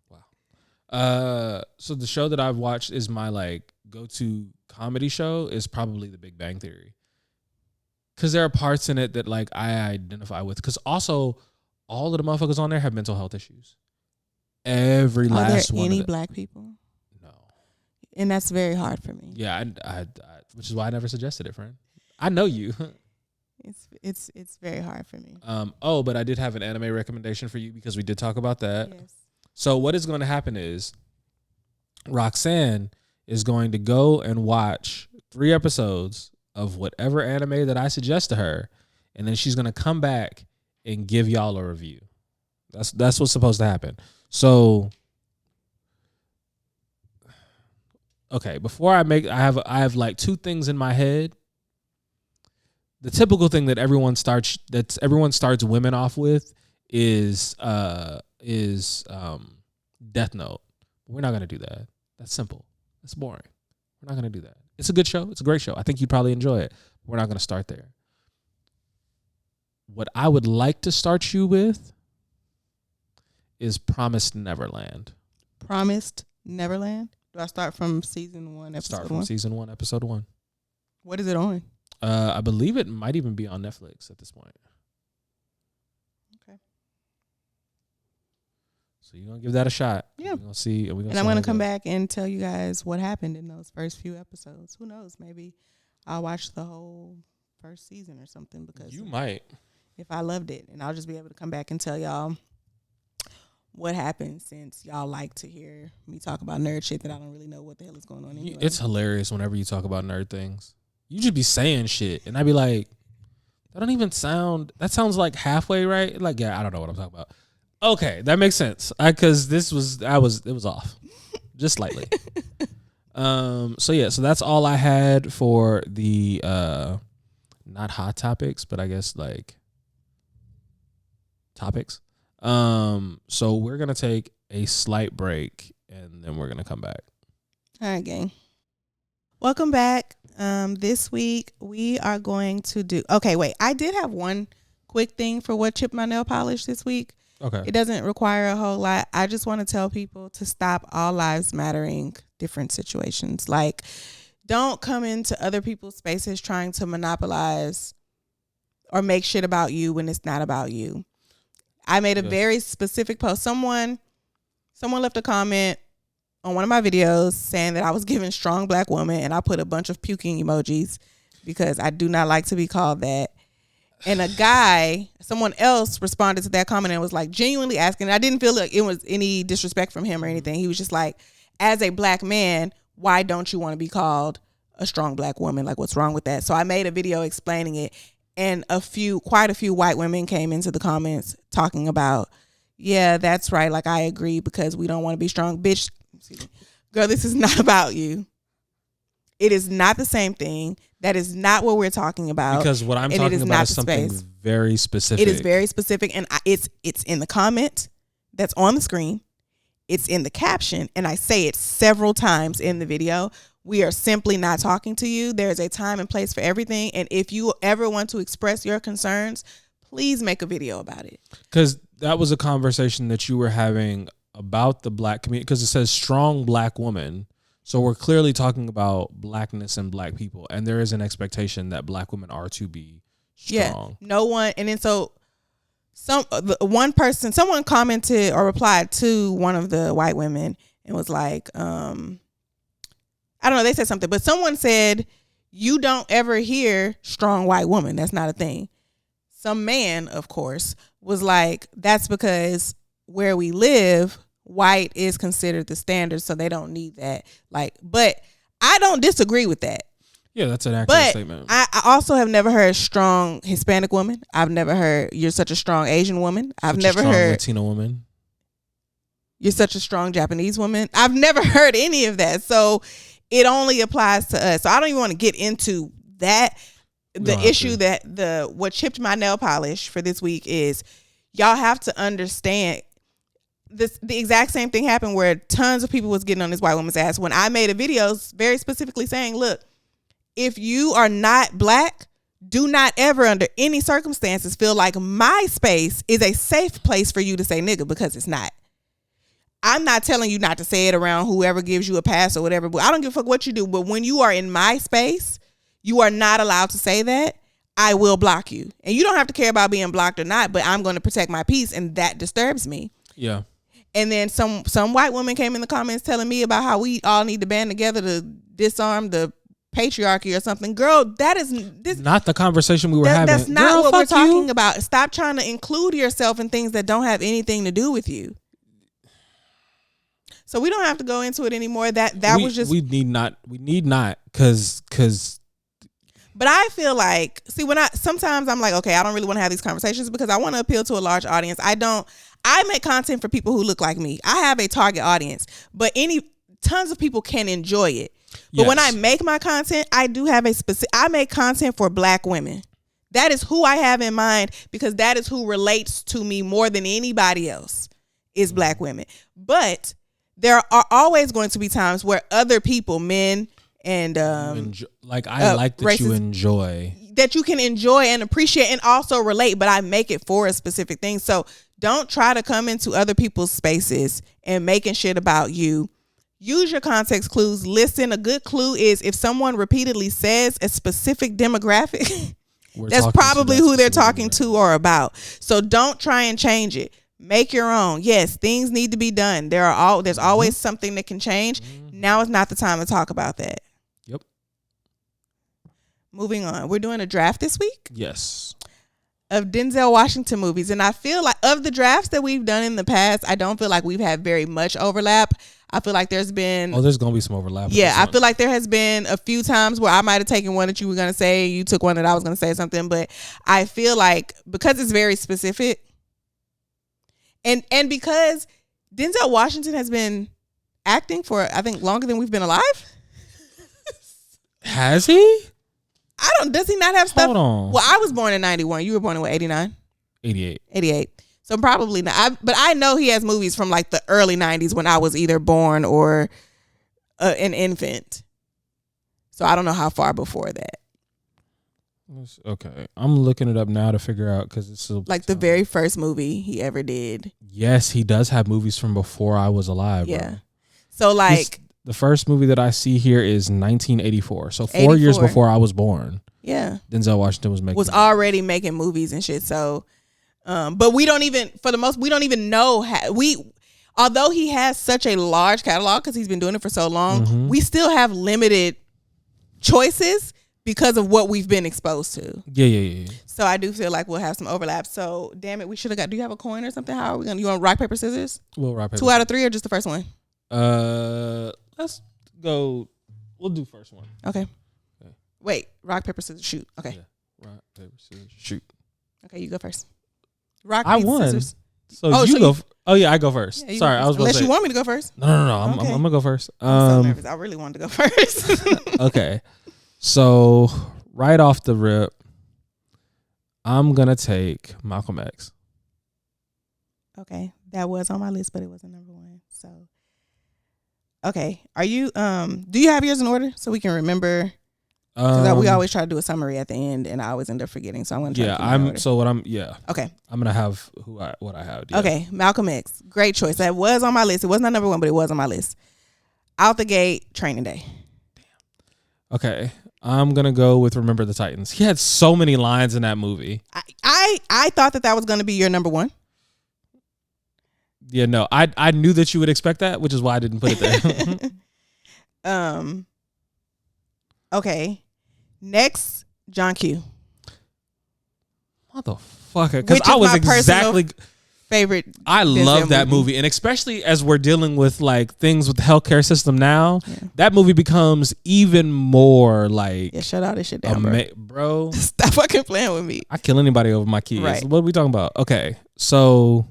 Wow. So the show that I've watched is my go-to comedy show is probably The Big Bang Theory, because there are parts in it that I identify with. Because also, all of the motherfuckers on there have mental health issues. Every last one. Are there any black people? And that's very hard for me. Yeah, I which is why I never suggested it, friend. I know you. It's very hard for me. But I did have an anime recommendation for you because we did talk about that. Yes. So what is going to happen is Roxanne is going to go and watch 3 episodes of whatever anime that I suggest to her, and then she's going to come back and give y'all a review. That's what's supposed to happen. So okay, before I have 2 things in my head. The typical thing that everyone starts women off with is Death Note. We're not gonna do that. That's simple. That's boring. We're not gonna do that. It's a good show. It's a great show. I think you'd probably enjoy it. We're not gonna start there. What I would like to start you with is Promised Neverland. Promised Neverland? Do I start from season 1, episode 1? Start from season 1, episode 1. What is it on? I believe it might even be on Netflix at this point. Okay. So you're gonna give that a shot. Yeah. We're gonna see. And I'm gonna come back and tell you guys what happened in those first few episodes. Who knows? Maybe I'll watch the whole first season or something because you might. If I loved it, and I'll just be able to come back and tell y'all what happened, since y'all like to hear me talk about nerd shit that I don't really know what the hell is going on anyway. It's hilarious whenever you talk about nerd things. You just be saying shit, and I be like, that don't even sound. That sounds like halfway right. Yeah, I don't know what I'm talking about. Okay, that makes sense. Because it was off, just slightly. So that's all I had for the not hot topics, but I guess like topics. So we're gonna take a slight break and then we're gonna come back. All right, gang. Welcome back. This week we are going to do. Okay, wait. I did have one quick thing for what chipped my nail polish this week. Okay. It doesn't require a whole lot. I just want to tell people to stop all lives mattering different situations. Like, don't come into other people's spaces trying to monopolize or make shit about you when it's not about you. I made a very specific post. Someone left a comment on one of my videos saying that I was giving strong black woman, and I put a bunch of puking emojis because I do not like to be called that. And someone else responded to that comment and was like genuinely asking. I didn't feel like it was any disrespect from him or anything. He was just like, as a black man, why don't you want to be called a strong black woman? Like, what's wrong with that? So I made a video explaining it, and quite a few white women came into the comments talking about, yeah, that's right. Like, I agree because we don't want to be strong. Bitch, girl, this is not about you. It is not the same thing. That is not what we're talking about. Because what I'm talking about is something very specific. It is very specific, and it's in the comment that's on the screen. It's in the caption, and I say it several times in the video. We are simply not talking to you. There's a time and place for everything, and if you ever want to express your concerns, please make a video about it. Because that was a conversation that you were having about the black community, because it says strong black woman. So we're clearly talking about blackness and black people, and there is an expectation that black women are to be strong. Yeah, no one. And then someone commented or replied to one of the white women and was like, I don't know, they said something, but someone said, you don't ever hear strong white woman. That's not a thing. Some man, of course, was like, that's because where we live, white is considered the standard, so they don't need that. Like, but I don't disagree with that. Yeah, that's an accurate statement. I also have never heard strong Hispanic woman. I've never heard you're such a strong Asian woman. I've never heard Latino woman. You're such a strong Japanese woman. I've never heard any of that. So it only applies to us. So I don't even want to get into that. The issue that what chipped my nail polish for this week is y'all have to understand the exact same thing happened where tons of people was getting on this white woman's ass when I made a video very specifically saying, look, if you are not black, do not ever under any circumstances feel like my space is a safe place for you to say nigga, because it's not. I'm not telling you not to say it around whoever gives you a pass or whatever, but I don't give a fuck what you do. But when you are in my space, you are not allowed to say that. I will block you. And you don't have to care about being blocked or not, but I'm going to protect my peace, and that disturbs me. Yeah. And then some white woman came in the comments telling me about how we all need to band together to disarm the patriarchy or something. Girl, that is not the conversation we were having. That's not what we're talking about. Stop trying to include yourself in things that don't have anything to do with you. So we don't have to go into it anymore. That was just we need not because. But I feel like, sometimes I'm like, okay, I don't really want to have these conversations because I want to appeal to a large audience. I make content for people who look like me. I have a target audience, but tons of people can enjoy it. But when I make my content, I do have I make content for black women. That is who I have in mind, because that is who relates to me more than anybody else is black women. But there are always going to be times where other people, men and like that you enjoy, that you can enjoy and appreciate and also relate, but I make it for a specific thing. So don't try to come into other people's spaces and making shit about you. Use your context clues. Listen, a good clue is if someone repeatedly says a specific demographic, that's probably who they're talking to or about. So don't try and change it. Make your own. Yes, things need to be done. There's always something that can change. Now is not the time to talk about that. Yep. Moving on. We're doing a draft this week. Yes. Of Denzel Washington movies. And I feel like of the drafts that we've done in the past, I don't feel like we've had very much overlap. I feel like there's been... there's going to be some overlap. Yeah, I feel like there has been a few times where I might have taken one that you were going to say, you took one that I was going to say something, but I feel like because it's very specific and because Denzel Washington has been acting for, I think, longer than we've been alive. Has he? Does he not have stuff? Hold on. Well, I was born in 91. You were born in what, 89? 88. 88. So probably not. But I know he has movies from like the early 90s when I was either born or an infant. So I don't know how far before that. Okay. I'm looking it up now to figure out because it's like the very first movie he ever did. Yes, he does have movies from before I was alive. Yeah. Bro. So like the first movie that I see here is 1984. So 4 84. years before I was born. Yeah. Denzel Washington was already making movies and shit. So, but we don't even know how although he has such a large catalog because he's been doing it for so long, we still have limited choices because of what we've been exposed to. Yeah. So I do feel like we'll have some overlap. So damn it, we should have got. Do you have a coin or something? How are we gonna? You want rock paper scissors? We'll rock paper. 2 out of 3 or just the first one? Let's go. We'll do first one. Okay. Wait, rock paper scissors shoot. Okay. Yeah. Rock paper scissors shoot. Okay, you go first. Rock I paper won. scissors. So you go. Oh yeah, I go first. Yeah, Sorry, I was. Unless you want me to go first. No. I'm gonna go first. I'm so nervous. I really wanted to go first. Okay. So right off the rip, I'm gonna take Malcolm X. Okay, that was on my list, but it wasn't number one. So, okay, are you? Do you have yours in order so we can remember? Because we always try to do a summary at the end, and I always end up forgetting. So I'm gonna try to keep it in order. So what I'm. Yeah. Okay. I'm gonna have what I have. Yeah. Okay, Malcolm X, great choice. That was on my list. It was not number one, but it was on my list. Out the gate, Training Day. Damn. Okay. I'm gonna go with Remember the Titans. He had so many lines in that movie. I thought that was gonna be your number one. Yeah, no, I knew that you would expect that, which is why I didn't put it there. Okay. Next, John Q. Motherfucker, because I was exactly favorite. I love that movie, and especially as we're dealing with like things with the healthcare system now, that movie becomes even more like. Yeah, shut all this shit down, bro. Stop fucking playing with me. I kill anybody over my kids. Right. What are we talking about? Okay, so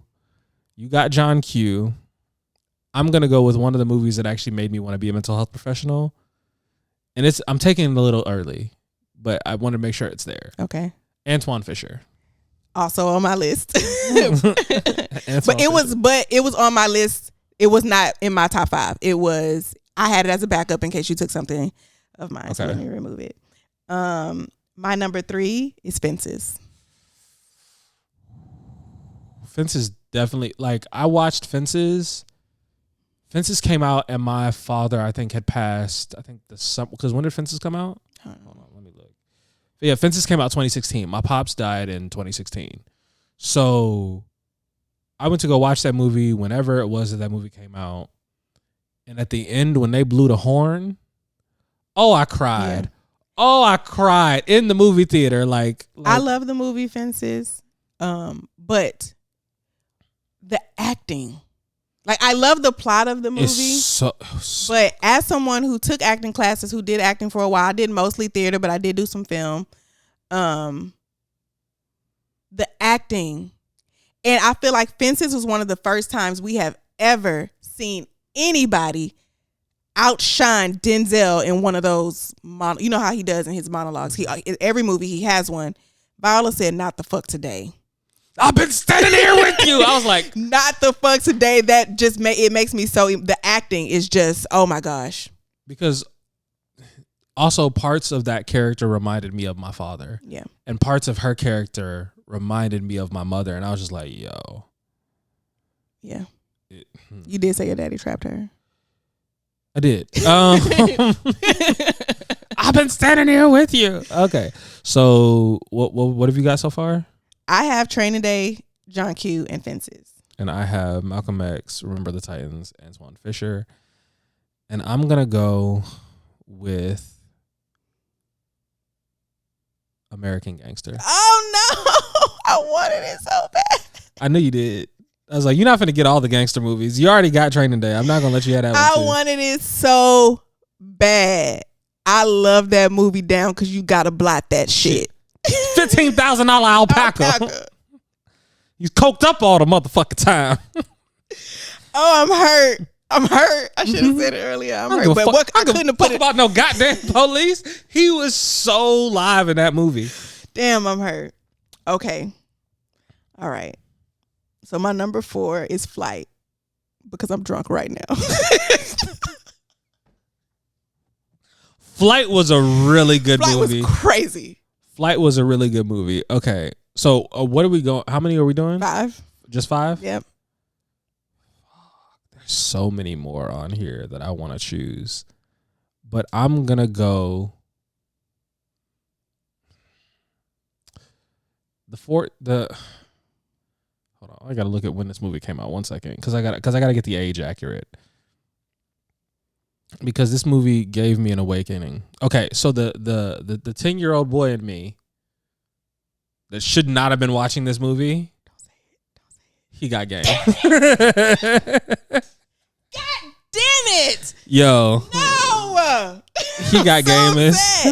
you got John Q. I'm gonna go with one of the movies that actually made me want to be a mental health professional, and I'm taking it a little early, but I want to make sure it's there. Okay. Antoine Fisher. Also on my list. But it was on my list. It was not in my top 5. I had it as a backup in case you took something of mine. Okay. So let me remove it. My number 3 is Fences. Fences definitely, like, I watched Fences. Fences came out and my father, I think, had passed. I think the summer, because when did Fences come out? Hold on, let me look. But yeah, Fences came out 2016. My pops died in 2016. So I went to go watch that movie whenever it was that movie came out. And at the end, when they blew the horn, I cried. Yeah. I cried in the movie theater. Like I love the movie Fences, but the acting. Like, I love the plot of the movie, but as someone who took acting classes, who did acting for a while, I did mostly theater, but I did do some film. The acting, and I feel like Fences was one of the first times we have ever seen anybody outshine Denzel in one of those, you know how he does in his monologues. In every movie he has one. Viola said, "Not the fuck today." I've been standing here with you. I was like, not the fuck today. That just it makes me so. The acting is just, oh my gosh. Because also parts of that character reminded me of my father. Yeah. And parts of her character reminded me of my mother. And I was just like, yo. Yeah. You did say your daddy trapped her. I did. I've been standing here with you. Okay. So what have you got so far? I have Training Day, John Q, and Fences. And I have Malcolm X, Remember the Titans, Antoine Fisher. And I'm going to go with American Gangster. Oh, no. I wanted it so bad. I knew you did. I was like, you're not going to get all the gangster movies. You already got Training Day. I'm not going to let you have that one too. I wanted it so bad. I love that movie down because you got to blot that shit. $15,000 alpaca. He's coked up all the motherfucking time. Oh, I'm hurt. I'm hurt. I should have said it earlier. I'm hurt. But I couldn't have put it about no goddamn police. He was so live in that movie. Damn, I'm hurt. Okay. All right. So my number 4 is Flight because I'm drunk right now. Flight was a really good movie. Flight was crazy. Flight was a really good movie. Okay. So what are we going? How many are we doing? 5. Just 5? Yep. There's so many more on here that I want to choose. But I'm going to go hold on. I got to look at when this movie came out. 1 second. Cuz I got to get the age accurate. Because this movie gave me an awakening. Okay, so the 10-year-old boy in me that should not have been watching this movie. Don't say it. He got game. God damn it! Yo. No. He got game. This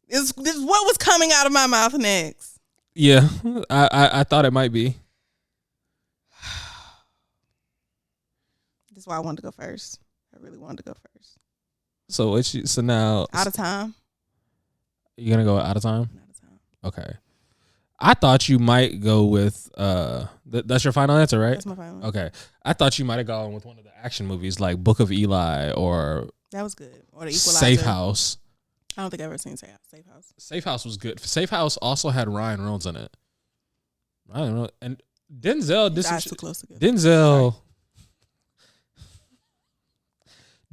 is what was coming out of my mouth next. Yeah, I thought it might be. This is why I wanted to go first. I really wanted to go first. So now Out of time. You're gonna go out of time? Out of time. Okay. I thought you might go with that's your final answer, right? That's my final. Okay. I thought you might have gone with one of the action movies like Book of Eli or that was good. Or the Equalizer. Safe House. I don't think I've ever seen Safe House. Safe House was good. Safe House also had Ryan Reynolds in it. I don't know. And Denzel too close together.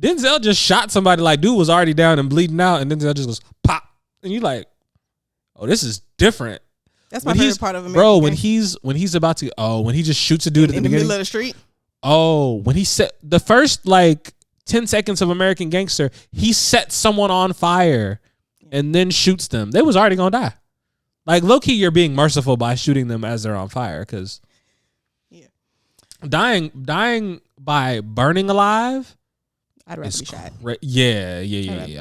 Denzel just shot somebody like dude was already down and bleeding out, and Denzel just goes pop, and you like, oh, this is different. That's my favorite part of American bro. Gangster. When he's about to when he just shoots a dude at the beginning, middle of the street. Oh, when he set the first like 10 seconds of American Gangster, he sets someone on fire and then shoots them. They was already gonna die. Like low key, you're being merciful by shooting them as they're on fire because dying by burning alive. I'd rather be shot. Yeah.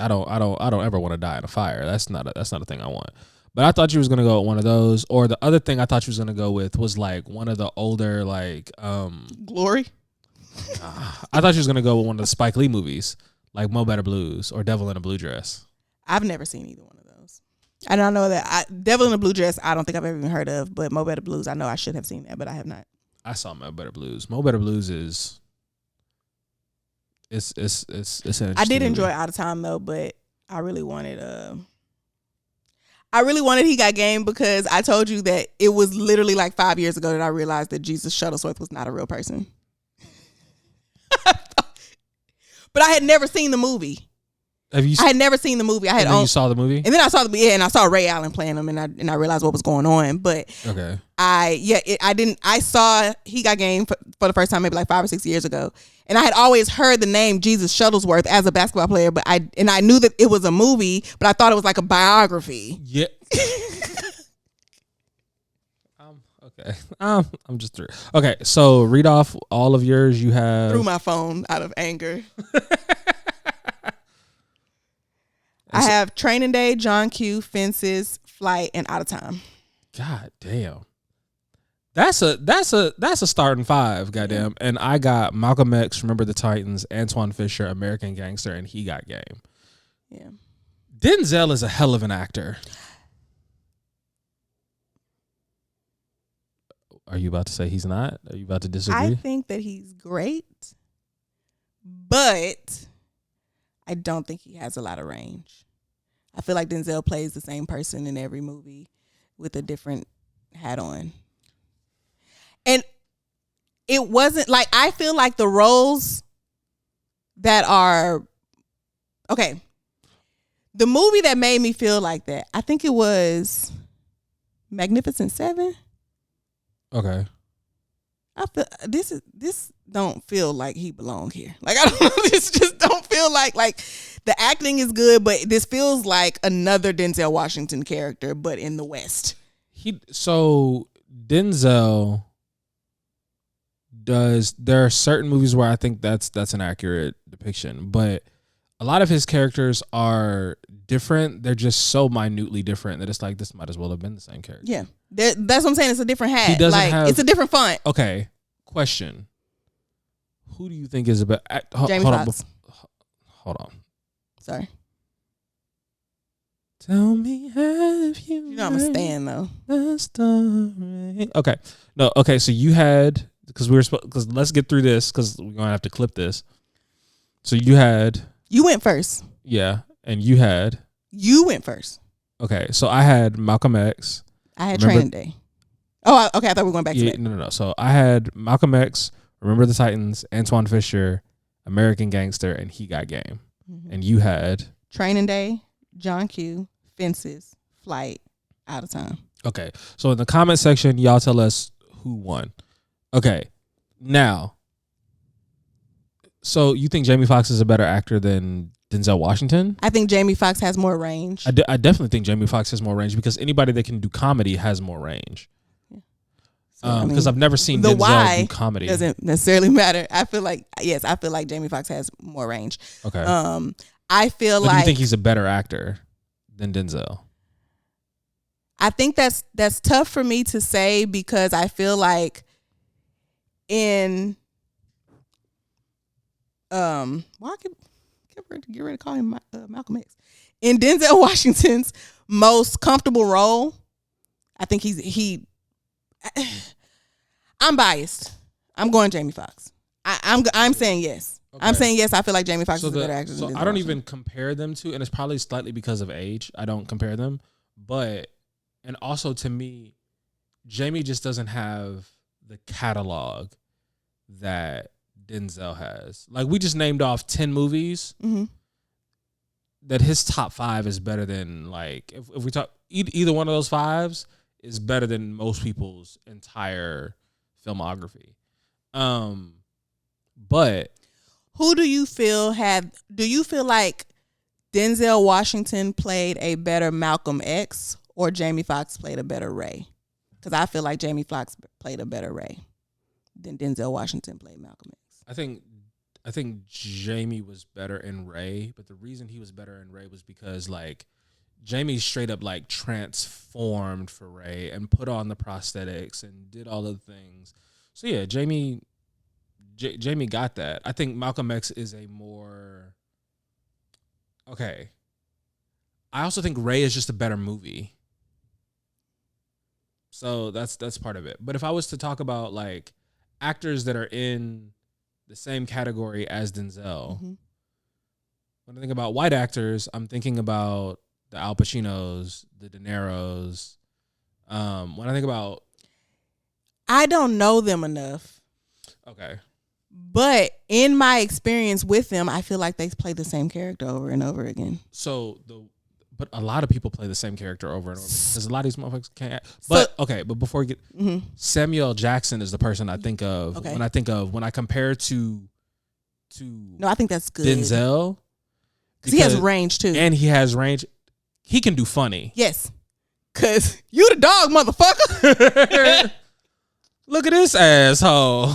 I don't ever want to die in a fire. That's not a thing I want. But I thought you was gonna go with one of those, or the other thing I thought you was gonna go with was like one of the older like Glory. I thought you was gonna go with one of the Spike Lee movies, like Mo Better Blues or Devil in a Blue Dress. I've never seen either one of those. I don't know that Devil in a Blue Dress. I don't think I've ever even heard of, but Mo Better Blues. I know I should have seen that, but I have not. I saw Mo Better Blues. Mo Better Blues is. It's an I did movie. enjoy Out of Time though, but I really wanted He Got Game because I told you that it was literally like 5 years ago that I realized that Jesus Shuttlesworth was not a real person. But I had never seen the movie. I had never seen the movie. You saw the movie? And then I saw and I saw Ray Allen playing him, and I realized what was going on. But okay, I saw He Got Game for the first time maybe like 5 or 6 years ago, and I had always heard the name Jesus Shuttlesworth as a basketball player, but I knew that it was a movie, but I thought it was like a biography. Yeah. Okay. I'm just through. Okay, so read off all of yours. You have threw my phone out of anger. I have Training Day, John Q, Fences, Flight, and Out of Time. God damn. That's a starting 5, goddamn. And I got Malcolm X, Remember the Titans, Antoine Fisher, American Gangster, and He Got Game. Yeah. Denzel is a hell of an actor. Are you about to say he's not? Are you about to disagree? I think that he's great, but I don't think he has a lot of range. I feel like Denzel plays the same person in every movie with a different hat on. And it wasn't like, I feel like the roles that are, okay, the movie that made me feel like that, I think it was Magnificent Seven. Okay. I feel this don't feel like he belong here. Like I don't know, this just don't feel like the acting is good, but this feels like another Denzel Washington character, but in the West. Denzel there are certain movies where I think that's an accurate depiction, but a lot of his characters are different. They're just so minutely different that it's like this might as well have been the same character. Yeah, that's what I'm saying. It's a different hat. He doesn't have, it's a different font. Okay, question: Who do you think is a better? Jamie Foxx. Hold on. Sorry. Tell me, have you? You know I'm a stan though. The story? Okay. No. Okay. So you had because let's get through this because we're gonna have to clip this. So you went first. Yeah, and you went first. Okay. So I had Malcolm X. I had Training Day. Oh, okay. I thought we were going back to that. No. So I had Malcolm X, Remember the Titans, Antoine Fisher, American Gangster, and He Got Game. Mm-hmm. And you had Training Day, John Q, Fences, Flight, Out of Time. Okay. So in the comment section, y'all tell us who won. Okay. Now, so you think Jamie Foxx is a better actor than Denzel Washington? I think Jamie Foxx has more range. I definitely think Jamie Foxx has more range because anybody that can do comedy has more range. Because I've never seen Denzel do comedy. Doesn't necessarily matter. I feel like Jamie Foxx has more range. Okay. I feel but do you think he's a better actor than Denzel? I think that's tough for me to say because I feel like in I get ready to call him Malcolm X. In Denzel Washington's most comfortable role, I think I'm biased. I'm going Jamie Foxx. I'm saying yes. Okay. I'm saying yes. I feel like Jamie Foxx is a better actor than Denzel I don't even compare them to, and it's probably slightly because of age. I don't compare them, and also to me, Jamie just doesn't have the catalog that Denzel has. Like we just named off 10 movies. Mm-hmm. That his top 5 is better than like if we talk either one of those 5s is better than most people's entire filmography. But who do you feel like Denzel Washington played a better Malcolm X or Jamie Foxx played a better Ray? Because I feel like Jamie Foxx played a better Ray than Denzel Washington played Malcolm X. I think Jamie was better in Ray, but the reason he was better in Ray was because like Jamie straight up like transformed for Ray and put on the prosthetics and did all of the things. So yeah, Jamie got that. I think Malcolm X is a more okay. I also think Ray is just a better movie. So that's part of it. But if I was to talk about like actors that are in the same category as Denzel, mm-hmm. When I think about white actors, I'm thinking about the Al Pacinos, the De Niros. When I think about, I don't know them enough. Okay. But in my experience with them, I feel like they play the same character over and over again. But a lot of people play the same character over and over because a lot of these motherfuckers can't act. But but before we get mm-hmm. Samuel L. Jackson is the person I think of when I compare to no, I think that's good. Denzel. Because he has range too. And he has range. He can do funny. Yes. Cause you the dog, motherfucker. Look at this asshole.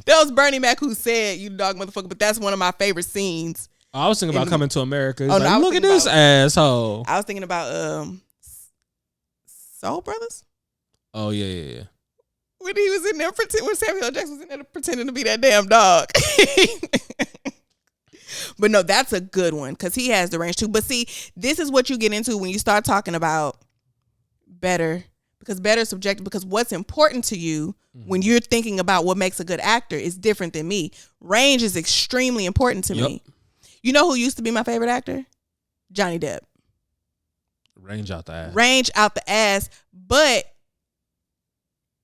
That was Bernie Mac who said you the dog, motherfucker, but that's one of my favorite scenes. I was thinking about Coming to America. Look at this asshole. I was thinking about Soul Brothers. Oh yeah. When he was in there when Samuel L. Jackson was in there pretending to be that damn dog. But no, that's a good one because he has the range too. But see, this is what you get into when you start talking about better, because better is subjective, because what's important to you when you're thinking about what makes a good actor is different than me. Range is extremely important to me. You know who used to be my favorite actor? Johnny Depp. Range out the ass. Range out the ass, but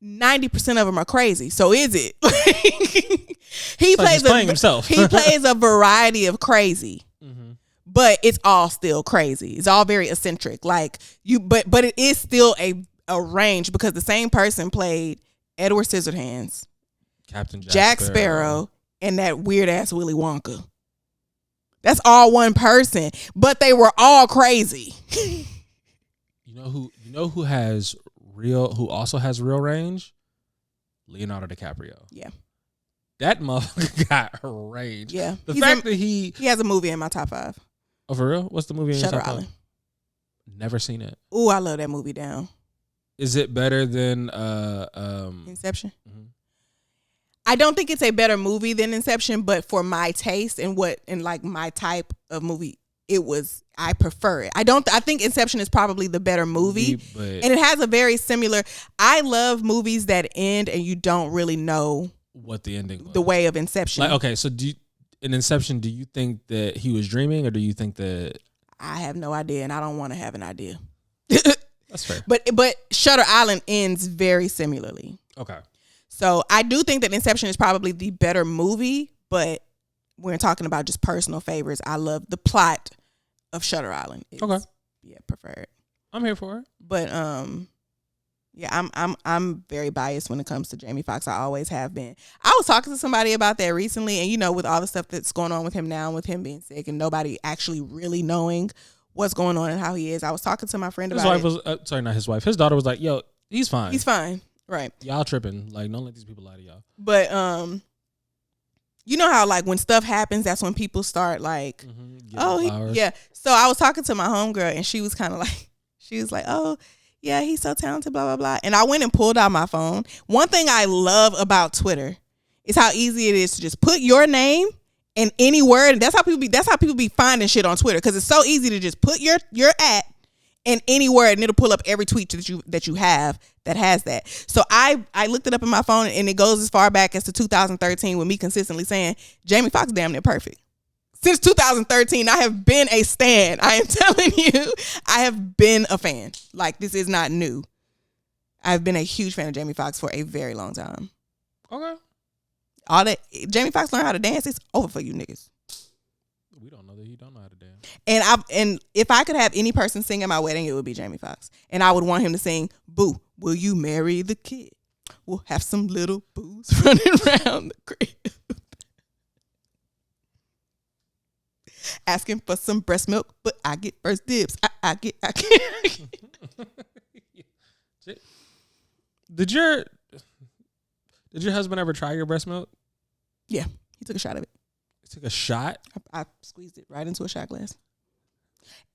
90% of them are crazy. So is it? He plays himself. He plays a variety of crazy, mm-hmm. but it's all still crazy. It's all very eccentric. Like but it is still a range because the same person played Edward Scissorhands, Captain Jack Sparrow, and that weird ass Willy Wonka. That's all one person, but they were all crazy. You know who also has real range? Leonardo DiCaprio. Yeah. That motherfucker got range. Yeah. The fact that he has a movie in my top 5. Oh, for real? What's the movie in your top 5? Island. Never seen it. Ooh, I love that movie down. Is it better than Inception? Mm-hmm. I don't think it's a better movie than Inception, but for my taste and like my type of movie, I prefer it. I think Inception is probably the better movie, and it has a very similar. I love movies that end and you don't really know what the ending was. The way of Inception. Like, okay, so in Inception, do you think that he was dreaming, or do you think that? I have no idea, and I don't want to have an idea. That's fair. But Shutter Island ends very similarly. Okay. So I do think that Inception is probably the better movie, but we're talking about just personal favorites. I love the plot of Shutter Island. Okay. Yeah, preferred. I'm here for it. But yeah, I'm very biased when it comes to Jamie Foxx. I always have been. I was talking to somebody about that recently, and with all the stuff that's going on with him now, with him being sick and nobody actually really knowing what's going on and how he is. I was talking to my friend about his wife was sorry, not his wife. His daughter was like, "Yo, he's fine. He's fine." Right. Y'all tripping. Like, don't let these people lie to y'all. But you know how like when stuff happens, that's when people start like, yeah. So I was talking to my homegirl and she was kind of like, oh yeah, he's so talented, blah, blah, blah. And I went and pulled out my phone. One thing I love about Twitter is how easy it is to just put your name and any word. And that's how people be finding shit on Twitter. Cause it's so easy to just put your at and any word, and it'll pull up every tweet that you have that has that. So I looked it up in my phone, and it goes as far back as to 2013 with me consistently saying Jamie Foxx damn near perfect. Since 2013, I have been a stan. I am telling you, I have been a fan. Like, this is not new. I've been a huge fan of Jamie Foxx for a very long time. Okay. All that Jamie Foxx learned how to dance, it's over for you niggas. We don't know that he don't know how to dance. And if I could have any person sing at my wedding, it would be Jamie Foxx. And I would want him to sing, "Boo, will you marry the kid? We'll have some little boos running around the crib. Asking for some breast milk, but I get first dibs. I get. Did your husband ever try your breast milk? Yeah, he took a shot of it. He took a shot? I squeezed it right into a shot glass.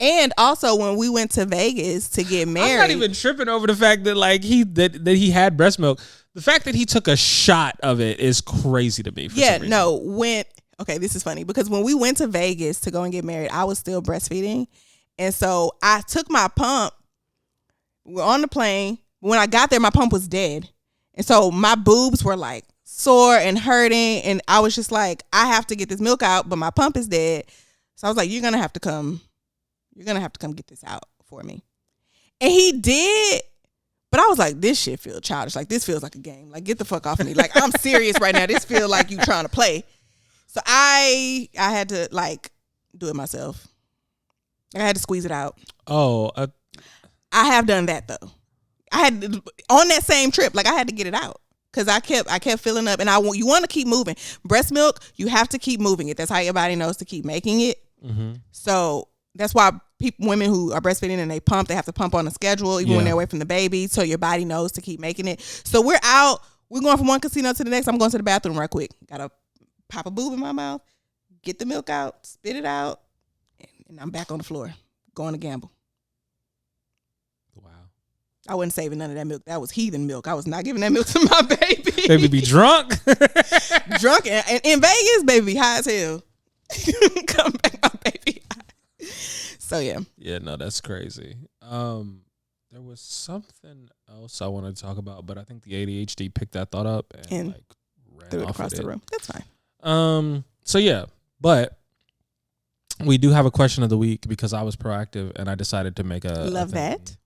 And also when we went to Vegas to get married. I'm not even tripping over the fact that like that he had breast milk. The fact that he took a shot of it is crazy to me. Okay, this is funny because when we went to Vegas to go and get married, I was still breastfeeding. And so I took my pump. We're on the plane. When I got there, my pump was dead. And so my boobs were like sore and hurting. And I was just like, I have to get this milk out, but my pump is dead. So I was like, you're going to have to come get this out for me. And he did. But I was like, this shit feels childish. Like, this feels like a game. Like, get the fuck off of me. Like, I'm serious right now. This feels like you trying to play. So I had to, like, do it myself. I had to squeeze it out. Oh. I have done that, though. I had, on that same trip, like, I had to get it out. Because I kept filling up. And you want to keep moving. Breast milk, you have to keep moving it. That's how your body knows to keep making it. Mm-hmm. So that's why women who are breastfeeding and they have to pump on a schedule even when they're away from the baby, so your body knows to keep making it. So we're out. We're going from one casino to the next. I'm going to the bathroom right quick. Gotta pop a boob in my mouth, get the milk out, spit it out, and I'm back on the floor going to gamble. Wow. I wasn't saving none of that milk. That was heathen milk. I was not giving that milk to my baby. Baby be drunk. Drunk and in Vegas, baby high as hell. Come back, my baby. So yeah. Yeah, no, that's crazy. There was something else I wanted to talk about, but I think the ADHD picked that thought up and like ran threw it off across the it. room. That's fine. So yeah, but we do have a question of the week because I was proactive and I decided to make a love thing. that.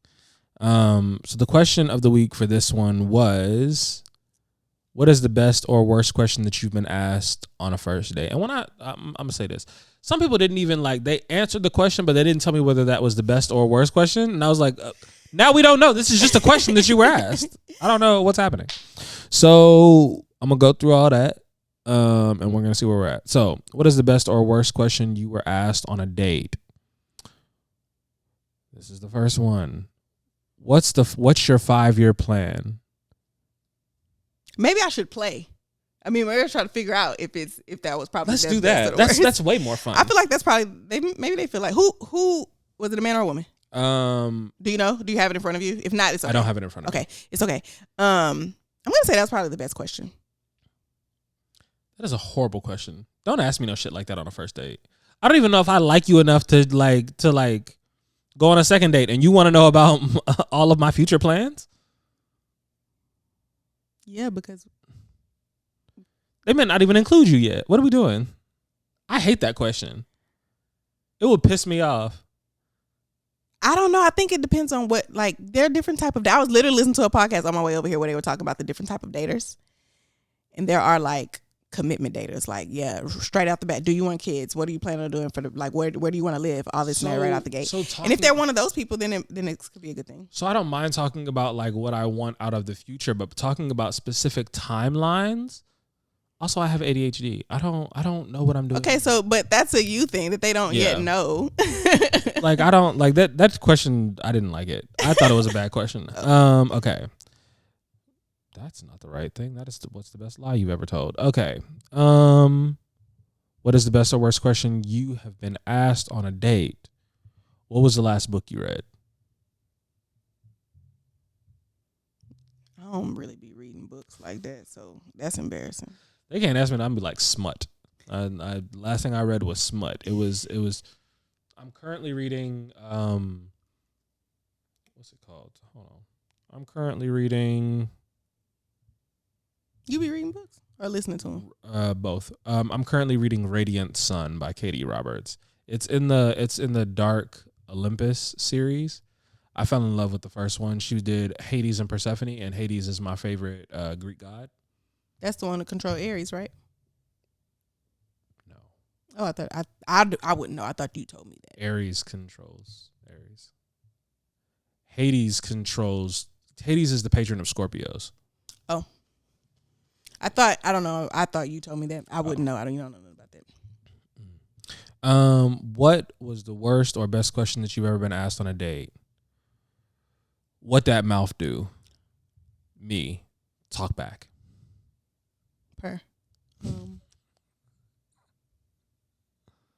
So the question of the week for this one was, what is the best or worst question that you've been asked on a first date? And when I'm gonna say this, some people didn't even they answered the question, but they didn't tell me whether that was the best or worst question. And I was like, now we don't know. This is just a question that you were asked. I don't know what's happening. So I'm gonna go through all that, and we're gonna see where we're at. So, what is the best or worst question you were asked on a date? This is the first one. What's your 5-year plan? Maybe I should play. I mean, maybe I try to figure out if that was probably. Let's do that. That's way more fun. I feel like that's probably maybe they feel like who was it, a man or a woman? Do you know? Do you have it in front of you? If not, it's okay. I don't have it in front of me. Okay, it's okay. I'm gonna say that's probably the best question. That is a horrible question. Don't ask me no shit like that on a first date. I don't even know if I like you enough to go on a second date, and you want to know about all of my future plans? Yeah, because they may not even include you yet. What are we doing? I hate that question. It would piss me off. I don't know. I think it depends on what, like, there are different type of, I was literally listening to a podcast on my way over here where they were talking about the different type of daters. And there are like commitment daters, like, yeah, straight out the bat. Do you want kids? What are you planning on doing for the, like, where do you want to live? All this and that right out the gate. And if they're one of those people, then it could be a good thing. So I don't mind talking about like what I want out of the future, but talking about specific timelines. Also, I have ADHD. I don't know what I'm doing. Okay, so but that's a you thing that they don't yet know. Like, I don't like that question. I didn't like it. I thought it was a bad question. Okay. That's not the right thing. That is what's the best lie you've ever told? Okay. What is the best or worst question you have been asked on a date? What was the last book you read? I don't really be reading books like that, so that's embarrassing. They can't ask me, and I'm be like smut. Last thing I read was smut. It was. I'm currently reading. What's it called? Hold on. I'm currently reading. You be reading books or listening to them? Both. I'm currently reading Radiant Sun by Katie Roberts. It's in the Dark Olympus series. I fell in love with the first one. She did Hades and Persephone, and Hades is my favorite Greek god. That's the one to control Aries, right? No. Oh, I thought I wouldn't know. I thought you told me that. Aries controls Aries. Hades is the patron of Scorpios. Oh. I don't know. I thought you told me that. I wouldn't know. You don't know nothing about that. What was the worst or best question that you've ever been asked on a date? What that mouth do? Me. Talk back.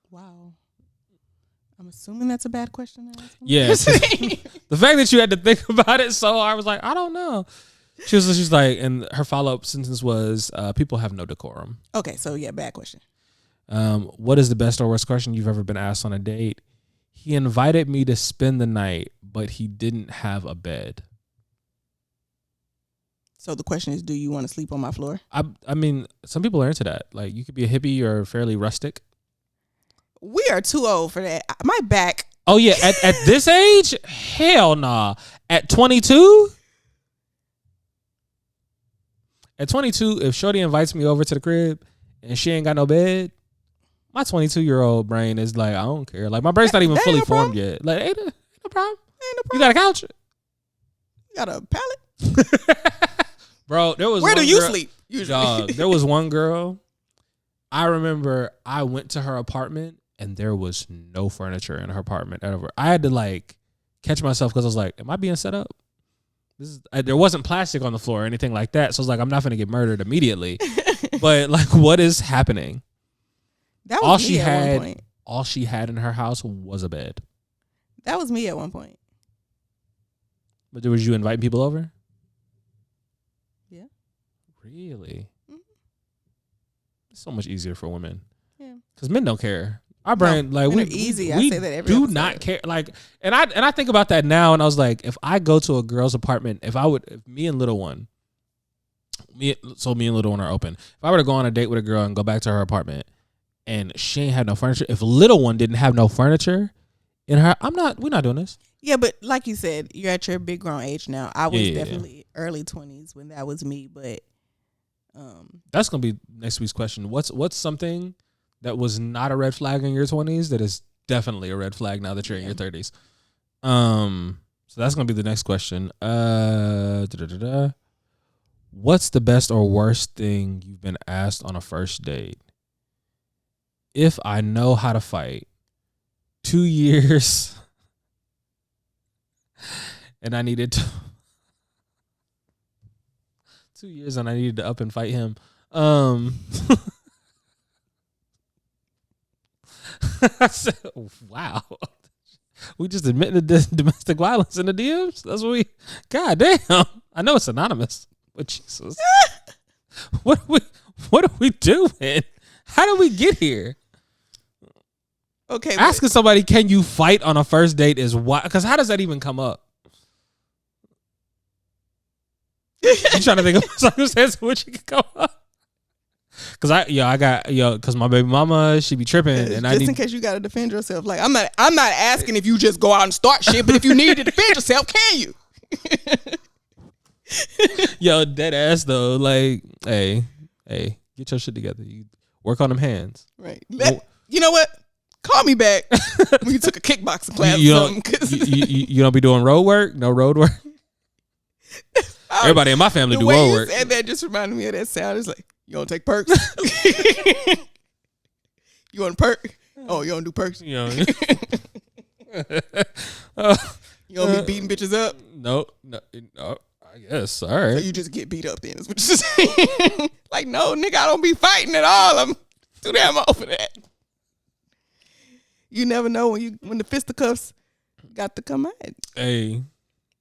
Wow. I'm assuming that's a bad question to ask. Yes. The fact that you had to think about it so hard, I was like, I don't know. She's like, and her follow-up sentence was, people have no decorum. Okay, so yeah, bad question. What is the best or worst question you've ever been asked on a date? He invited me to spend the night, but he didn't have a bed. So the question is, do you want to sleep on my floor? I mean, some people are into that. Like, you could be a hippie or fairly rustic. We are too old for that. My back. Oh, yeah. At this age? Hell nah. At 22? At 22, if Shorty invites me over to the crib and she ain't got no bed, my 22-year-old brain is like, I don't care. Like, my brain's not even fully formed yet. Like, ain't no problem. You got a couch? You got a pallet? Bro, there was Where do you sleep? Usually. Dog, there was one girl. I remember I went to her apartment and there was no furniture in her apartment ever. I had to like catch myself because I was like, am I being set up? There wasn't plastic on the floor or anything like that. So I was like, I'm not going to get murdered immediately. But like, what is happening? That was me at one point. All she had in her house was a bed. That was me at one point. But was you inviting people over? Yeah. Really? Mm-hmm. It's so much easier for women. Yeah. Because men don't care. Our brain, like, we're easy. I say that every do episode. not care. Like, and I think about that now, and I was like, if I go to a girl's apartment, if me and Little One are open. If I were to go on a date with a girl and go back to her apartment, and she ain't had no furniture, if Little One didn't have no furniture in her, we're not doing this. Yeah, but like you said, you're at your big grown age now. I was definitely early 20s when that was me, but that's gonna be next week's question. What's something that was not a red flag in your 20s that is definitely a red flag now that you're in your 30s? So that's gonna be the next question. What's the best or worst thing you've been asked on a first date? If I know how to fight, 2 years, and I needed to 2 years and I needed to up and fight him. I said, wow. We just admitted the domestic violence in the DMs? That's what God damn. I know it's anonymous, but Jesus. What What are we doing? How did we get here? Okay. Asking somebody, can you fight on a first date is why? Because how does that even come up? You trying to think of circumstances in which it could come up? Because my baby mama, she be tripping, and just in case you gotta defend yourself. Like I'm not asking if you just go out and start shit, but if you need to defend yourself, can you? Yo, dead ass though. Like, hey, get your shit together. You work on them hands. Right. You know what? Call me back when you took a kickboxing class You or something. you don't be doing road work? No road work? Everybody in my family do road work. And that just reminded me of that sound. It's like, you don't take perks? You want a perk? Oh, you don't do perks? You know. You don't be beating bitches up? No, I guess. All right. So you just get beat up then is what you're saying. Like, no, nigga, I don't be fighting at all. I'm too damn old for that. You never know when the fisticuffs got to come out. Hey.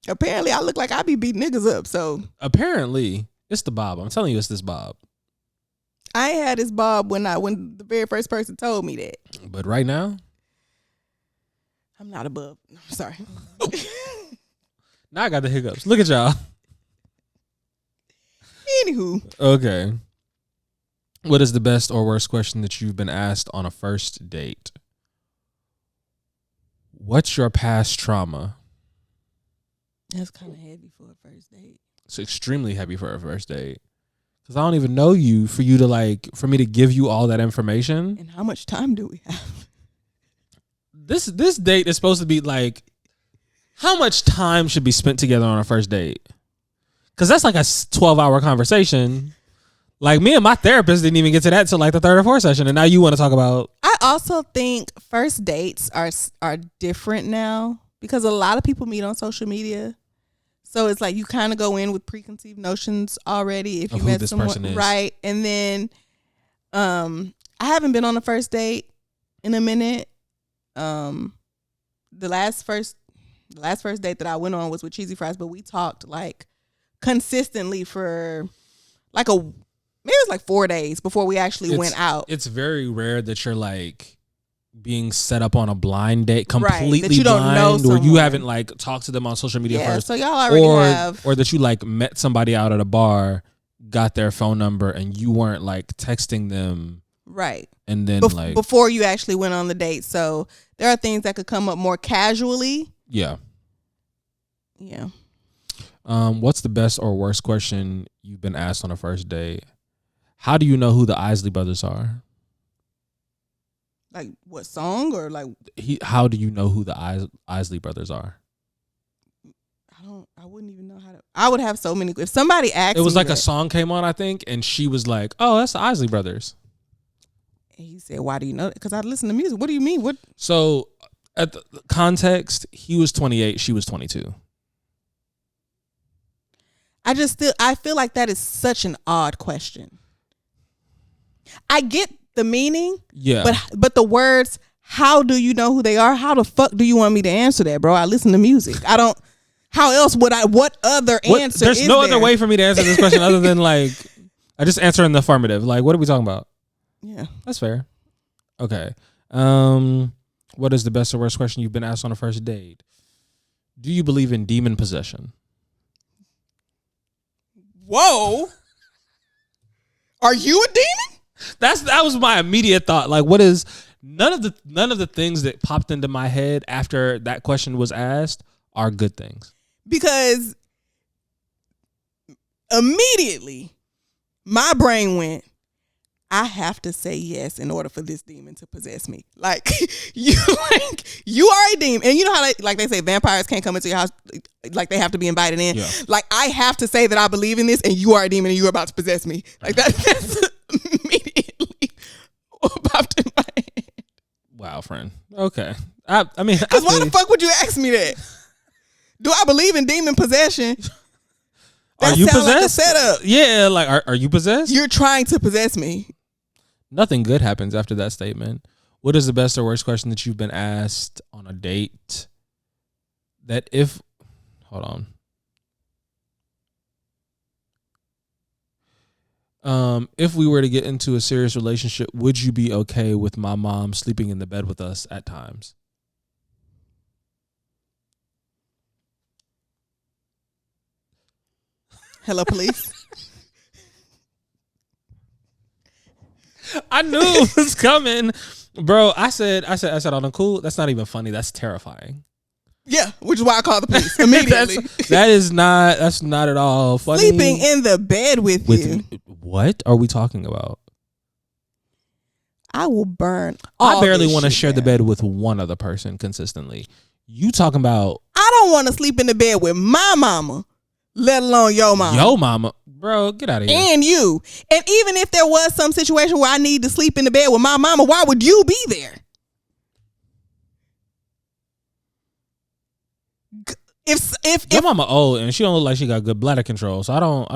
Apparently, I look like I be beating niggas up, so. Apparently, it's the Bob. I'm telling you, it's this Bob. I ain't had this Bob when the very first person told me that. But right now? I'm not above. I'm sorry. Now I got the hiccups. Look at y'all. Anywho. Okay. What is the best or worst question that you've been asked on a first date? What's your past trauma? That's kind of heavy for a first date. It's extremely heavy for a first date. Because I don't even know you for me to give you all that information. And how much time do we have? This date is supposed to be like, how much time should be spent together on a first date? Because that's like a 12-hour conversation. Like, me and my therapist didn't even get to that till like the third or fourth session, and now you want to talk about. I also think first dates are different now because a lot of people meet on social media. So it's like you kind of go in with preconceived notions already if you met someone, right? And then I haven't been on a first date in a minute. The last first date that I went on was with Cheesy Fries, but we talked like consistently for like maybe it was like 4 days before we actually went out. It's very rare that you're like being set up on a blind date, completely that you don't blind, know someone. or you haven't like talked to them on social media first. So y'all already have, or that you like met somebody out at a bar, got their phone number, and you weren't like texting them, right? And then before you actually went on the date. So there are things that could come up more casually. Yeah. Yeah. What's the best or worst question you've been asked on a first date? How do you know who the Isley Brothers are? Like what song or like? How do you know who the Isley Brothers are? I wouldn't even know how to. I would have so many. If somebody asked me, it was like a song came on, I think, and she was like, "Oh, that's the Isley Brothers." And he said, "Why do you know that?" Because I listen to music. What do you mean? What? So, at the context, he was 28, she was 22. I feel like that is such an odd question. I get the meaning, yeah, but the words, how do you know who they are? How the fuck do you want me to answer that, bro? I listen to music. I don't. How else would I? What other answer? There's no other way for me to answer this question other than like, I just answer in the affirmative. Like, what are we talking about? Yeah, that's fair. Okay. What is the best or worst question you've been asked on a first date? Do you believe in demon possession? Whoa. Are you a demon? That was my immediate thought. Like, what is none of the things that popped into my head after that question was asked are good things. Because immediately my brain went, I have to say yes in order for this demon to possess me. Like you are a demon. And you know how they say vampires can't come into your house, like they have to be invited in. Yeah. Like I have to say that I believe in this and you are a demon and you're about to possess me. Like that's immediately popped in my head. Wow, friend. Okay. I mean, because why the fuck would you ask me that? Do I believe in demon possession? That are you possessed? Like a setup. Yeah, like are you possessed? You're trying to possess me. Nothing good happens after that statement. What is the best or worst question that you've been asked on a date? Hold If we were to get into a serious relationship, would you be okay with my mom sleeping in the bed with us at times? Hello, police. I knew it was coming, bro. I said, on the cool. That's not even funny. That's terrifying. Yeah, which is why I called the police immediately. That's not at all funny. Sleeping in the bed with you. What are we talking about? I will burn. I barely want to share the bed with one other person consistently. You talking about? I don't want to sleep in the bed with my mama, let alone your mama. Yo mama, bro, get out of here. And you. And even if there was some situation where I need to sleep in the bed with my mama, why would you be there? If your mama old and she don't look like she got good bladder control, so I don't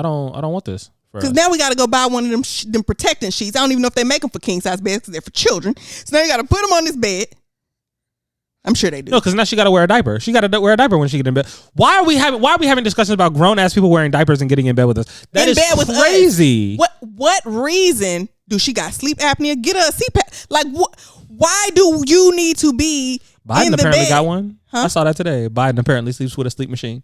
want this. Because now we got to go buy one of them protecting sheets. I don't even know if they make them for king size beds because they're for children. So now you got to put them on this bed. I'm sure they do. No, because now she got to wear a diaper. She got to wear a diaper when she get in bed. Why are we having discussions about grown ass people wearing diapers and getting in bed with us? That is crazy. What reason do she got sleep apnea? Get her a CPAP. Like why do you need to be Biden in the apparently bed? got one. Huh? I saw that today. Biden apparently sleeps with a sleep machine.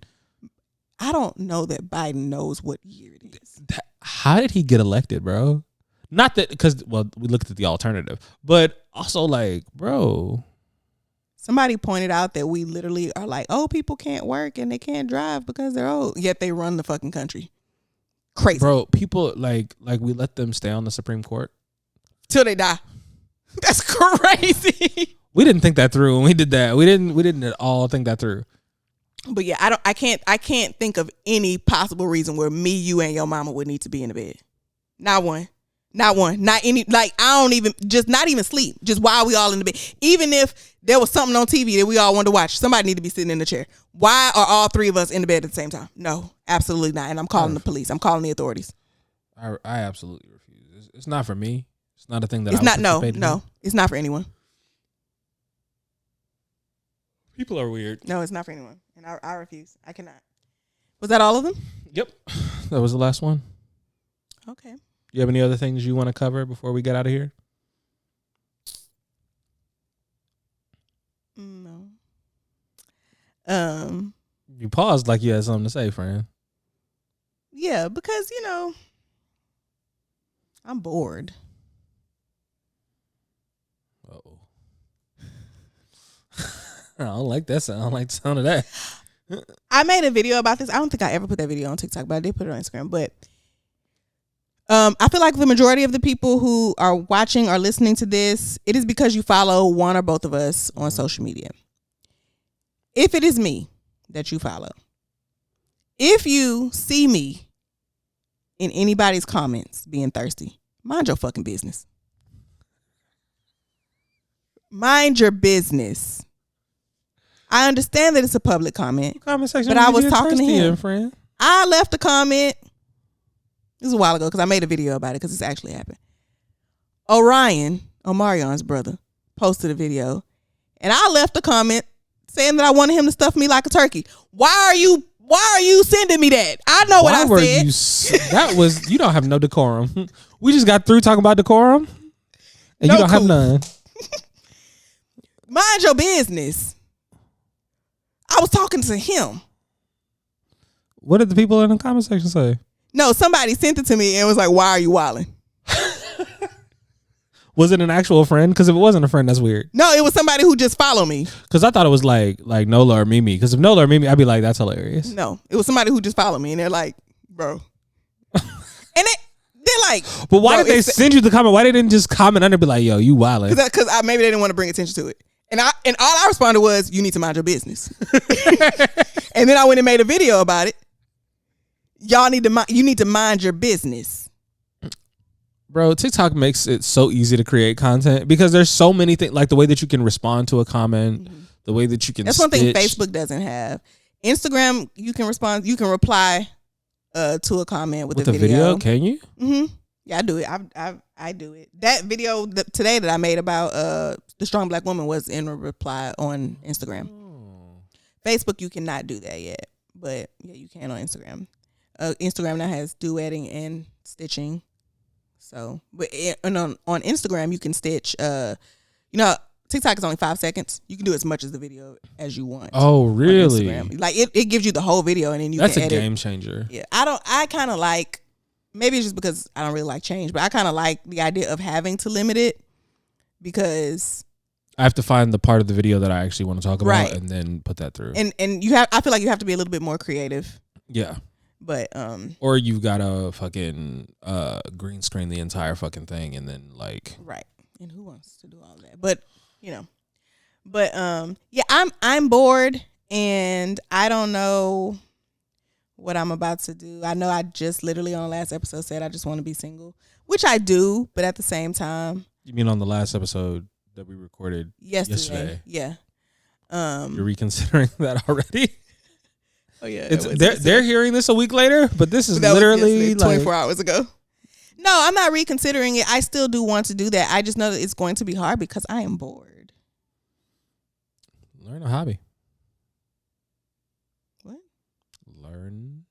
I don't know that Biden knows what year it is. How did he get elected, bro? Not that because we looked at the alternative, but also like, bro. Somebody pointed out that we literally are like, old people can't work and they can't drive because they're old. Yet they run the fucking country. Crazy. Bro, people like we let them stay on the Supreme Court. Till they die. That's crazy. We didn't think that through when we did that. We didn't at all think that through. But yeah, I can't think of any possible reason where me, you, and your mama would need to be in the bed. Not one. Not any, like, I don't even, just not even sleep. Just while we all in the bed. Even if there was something on TV that we all wanted to watch, somebody need to be sitting in the chair. Why are all three of us in the bed at the same time? No, absolutely not. And I'm calling the police. I'm calling the authorities. I absolutely refuse. It's not for me. It's not a thing that it's I not. participate No, in. it's not for anyone. People are weird. No, it's not for anyone. And I refuse. I cannot. Was that all of them? Yep. That was the last one. Okay. You have any other things you want to cover before we get out of here? No. You paused like you had something to say, friend. Yeah, because, I'm bored. Uh-oh. I don't like that sound. I don't like the sound of that. I made a video about this. I don't think I ever put that video on TikTok, but I did put it on Instagram. But I feel like the majority of the people who are watching or listening to this, it is because you follow one or both of us on social media. If it is me that you follow, if you see me in anybody's comments being thirsty, mind your fucking business. Mind your business. I understand that it's a public comment, Comment section, but I was talking to him. Friend. I left a comment. This was a while ago because I made a video about it because it's actually happened. Omarion's brother, posted a video, and I left a comment saying that I wanted him to stuff me like a turkey. Why are you sending me that? I know what I said. That was, you don't have no decorum. We just got through talking about decorum, and you don't have none. Mind your business. I was talking to him. What did the people in the comment section say? No, somebody sent it to me and was like, why are you wilding? Was it an actual friend? Because if it wasn't a friend, that's weird. No, it was somebody who just followed me. Because I thought it was like Nola or Mimi. Because if Nola or Mimi, I'd be like, that's hilarious. No, it was somebody who just followed me. And they're like, bro. And they're like. But why did they send you the comment? Why they didn't just comment under and be like, yo, you wildin'? Because maybe they didn't want to bring attention to it. And all I responded was, you need to mind your business. And then I went and made a video about it. You need to mind your business. Bro, TikTok makes it so easy to create content because there's so many things, like the way that you can respond to a comment, the way that you can That's one thing Facebook doesn't have. Instagram, you can respond, you can reply to a comment with a video. Can you? Mm-hmm. Yeah, I do it. I do it. That video today that I made about the strong black woman was in a reply on Instagram. Facebook, you cannot do that yet, but yeah, you can on Instagram. Instagram now has duetting and stitching. So, but and on Instagram, you can stitch. TikTok is only 5 seconds. You can do as much as the video as you want. Oh, really? Like it gives you the whole video, and then you. That's can a edit. game changer. Yeah, I kind of like. Maybe it's just because I don't really like change, but I kind of like the idea of having to limit it because I have to find the part of the video that I actually want to talk about, Right. and then put that through. and you have. I feel like you have to be a little bit more creative. Yeah. But or you've got to fucking green screen the entire fucking thing, and then like right. And who wants to do all that? But yeah, I'm bored, and I don't know what I'm about to do. I know I just literally on the last episode said I just want to be single, which I do, but at the same time. You mean on the last episode that we recorded yesterday? Yeah. You're reconsidering that already? Oh yeah. They're hearing this a week later, but this is literally 24 hours ago. No, I'm not reconsidering it. I still do want to do that. I just know that it's going to be hard because I am bored. Learn a hobby. What? Learn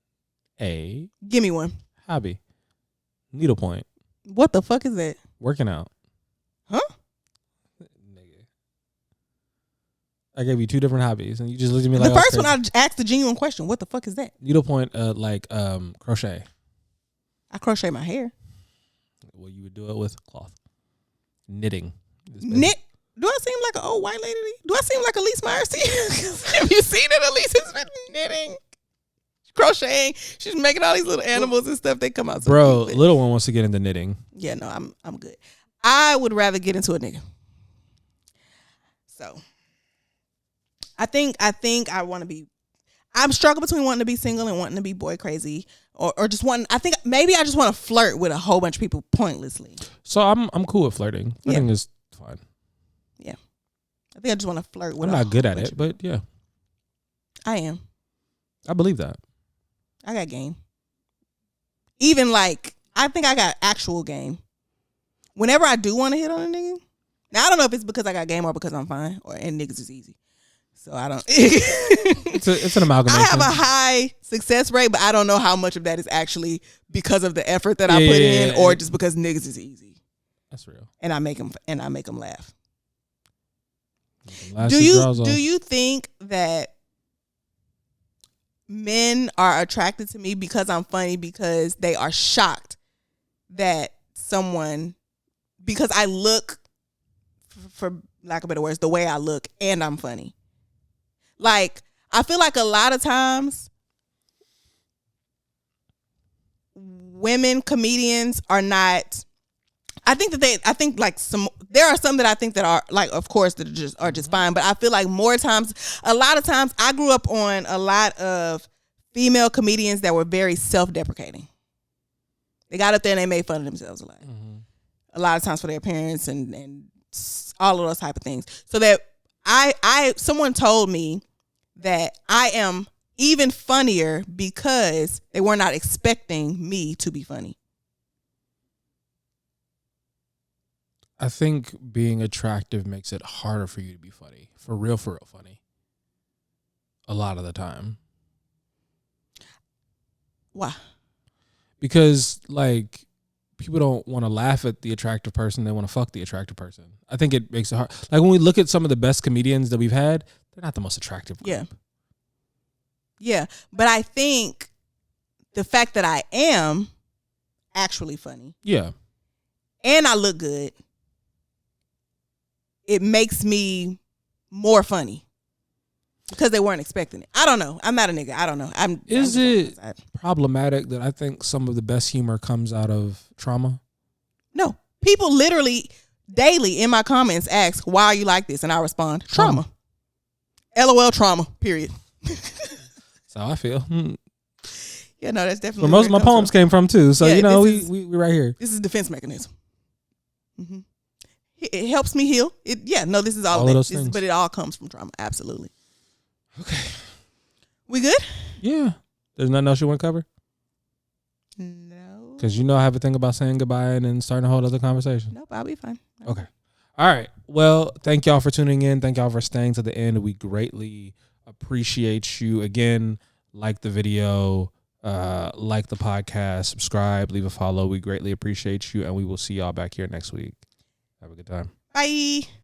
a Give me one. hobby. Needlepoint. What the fuck is that? Working out. Huh? Nigga. I gave you two different hobbies, and you just looked at me The like first one I asked a genuine question. What the fuck is that? Needlepoint, crochet. I crochet my hair. Well, you would do it with cloth. Knitting. Knit. Do I seem like an old white lady? Do I seem like Elise Myers to you? Have you seen it? Elise has been knitting, crocheting. She's making all these little animals and stuff. They come out so Bro, cute. little one wants to get into knitting. Yeah, no, I'm good. I would rather get into a nigga. So I think I want to be. I'm struggling between wanting to be single and wanting to be boy crazy, or just wanting. I think maybe I just want to flirt with a whole bunch of people pointlessly. So I'm cool with flirting. Flirting is fine. Yeah, I think I just want to flirt with. I'm not good at it, but yeah, I am. I believe that. I got game. Even like I think I got actual game. Whenever I do want to hit on a nigga, now I don't know if it's because I got game or because I'm fine, and niggas is easy. So I don't. It's an amalgamation. I have a high success rate, but I don't know how much of that is actually because of the effort that I put in, or just because niggas is easy. That's real. And I make them laugh. Do you think that men are attracted to me because I'm funny because they are shocked that because I look, for lack of better words, the way I look and I'm funny? Like, I feel like a lot of times women comedians are not. There are some that I think that are like, of course, that are just fine. But I feel like a lot of times, I grew up on a lot of female comedians that were very self-deprecating. They got up there and they made fun of themselves a lot. Mm-hmm. A lot of times for their appearance and all of those type of things. So that someone told me that I am even funnier because they were not expecting me to be funny. I think being attractive makes it harder for you to be funny. For real funny. A lot of the time. Why? Because, like, people don't want to laugh at the attractive person. They want to fuck the attractive person. I think it makes it hard. Like, when we look at some of the best comedians that we've had, they're not the most attractive group. Yeah. But I think the fact that I am actually funny. Yeah. And I look good. It makes me more funny. Because they weren't expecting it. I don't know. I'm not a nigga. I don't know. Is it problematic that I think some of the best humor comes out of trauma? No. People literally daily in my comments ask, why are you like this? And I respond, trauma. LOL trauma, period. That's how I feel. Yeah, no, that's definitely where most of my poems came from too. So, yeah, we right here. This is a defense mechanism. Mm-hmm. It helps me heal. This is all of that. Those things. But it all comes from trauma. Absolutely. Okay. We good? Yeah. There's nothing else you want to cover? No. Because I have a thing about saying goodbye and then starting a whole other conversation. Nope, I'll be fine. Okay. All right. Well, thank y'all for tuning in. Thank y'all for staying to the end. We greatly appreciate you. Again, like the video. like the podcast, subscribe, leave a follow. We greatly appreciate you, and we will see y'all back here next week. Have a good time. Bye.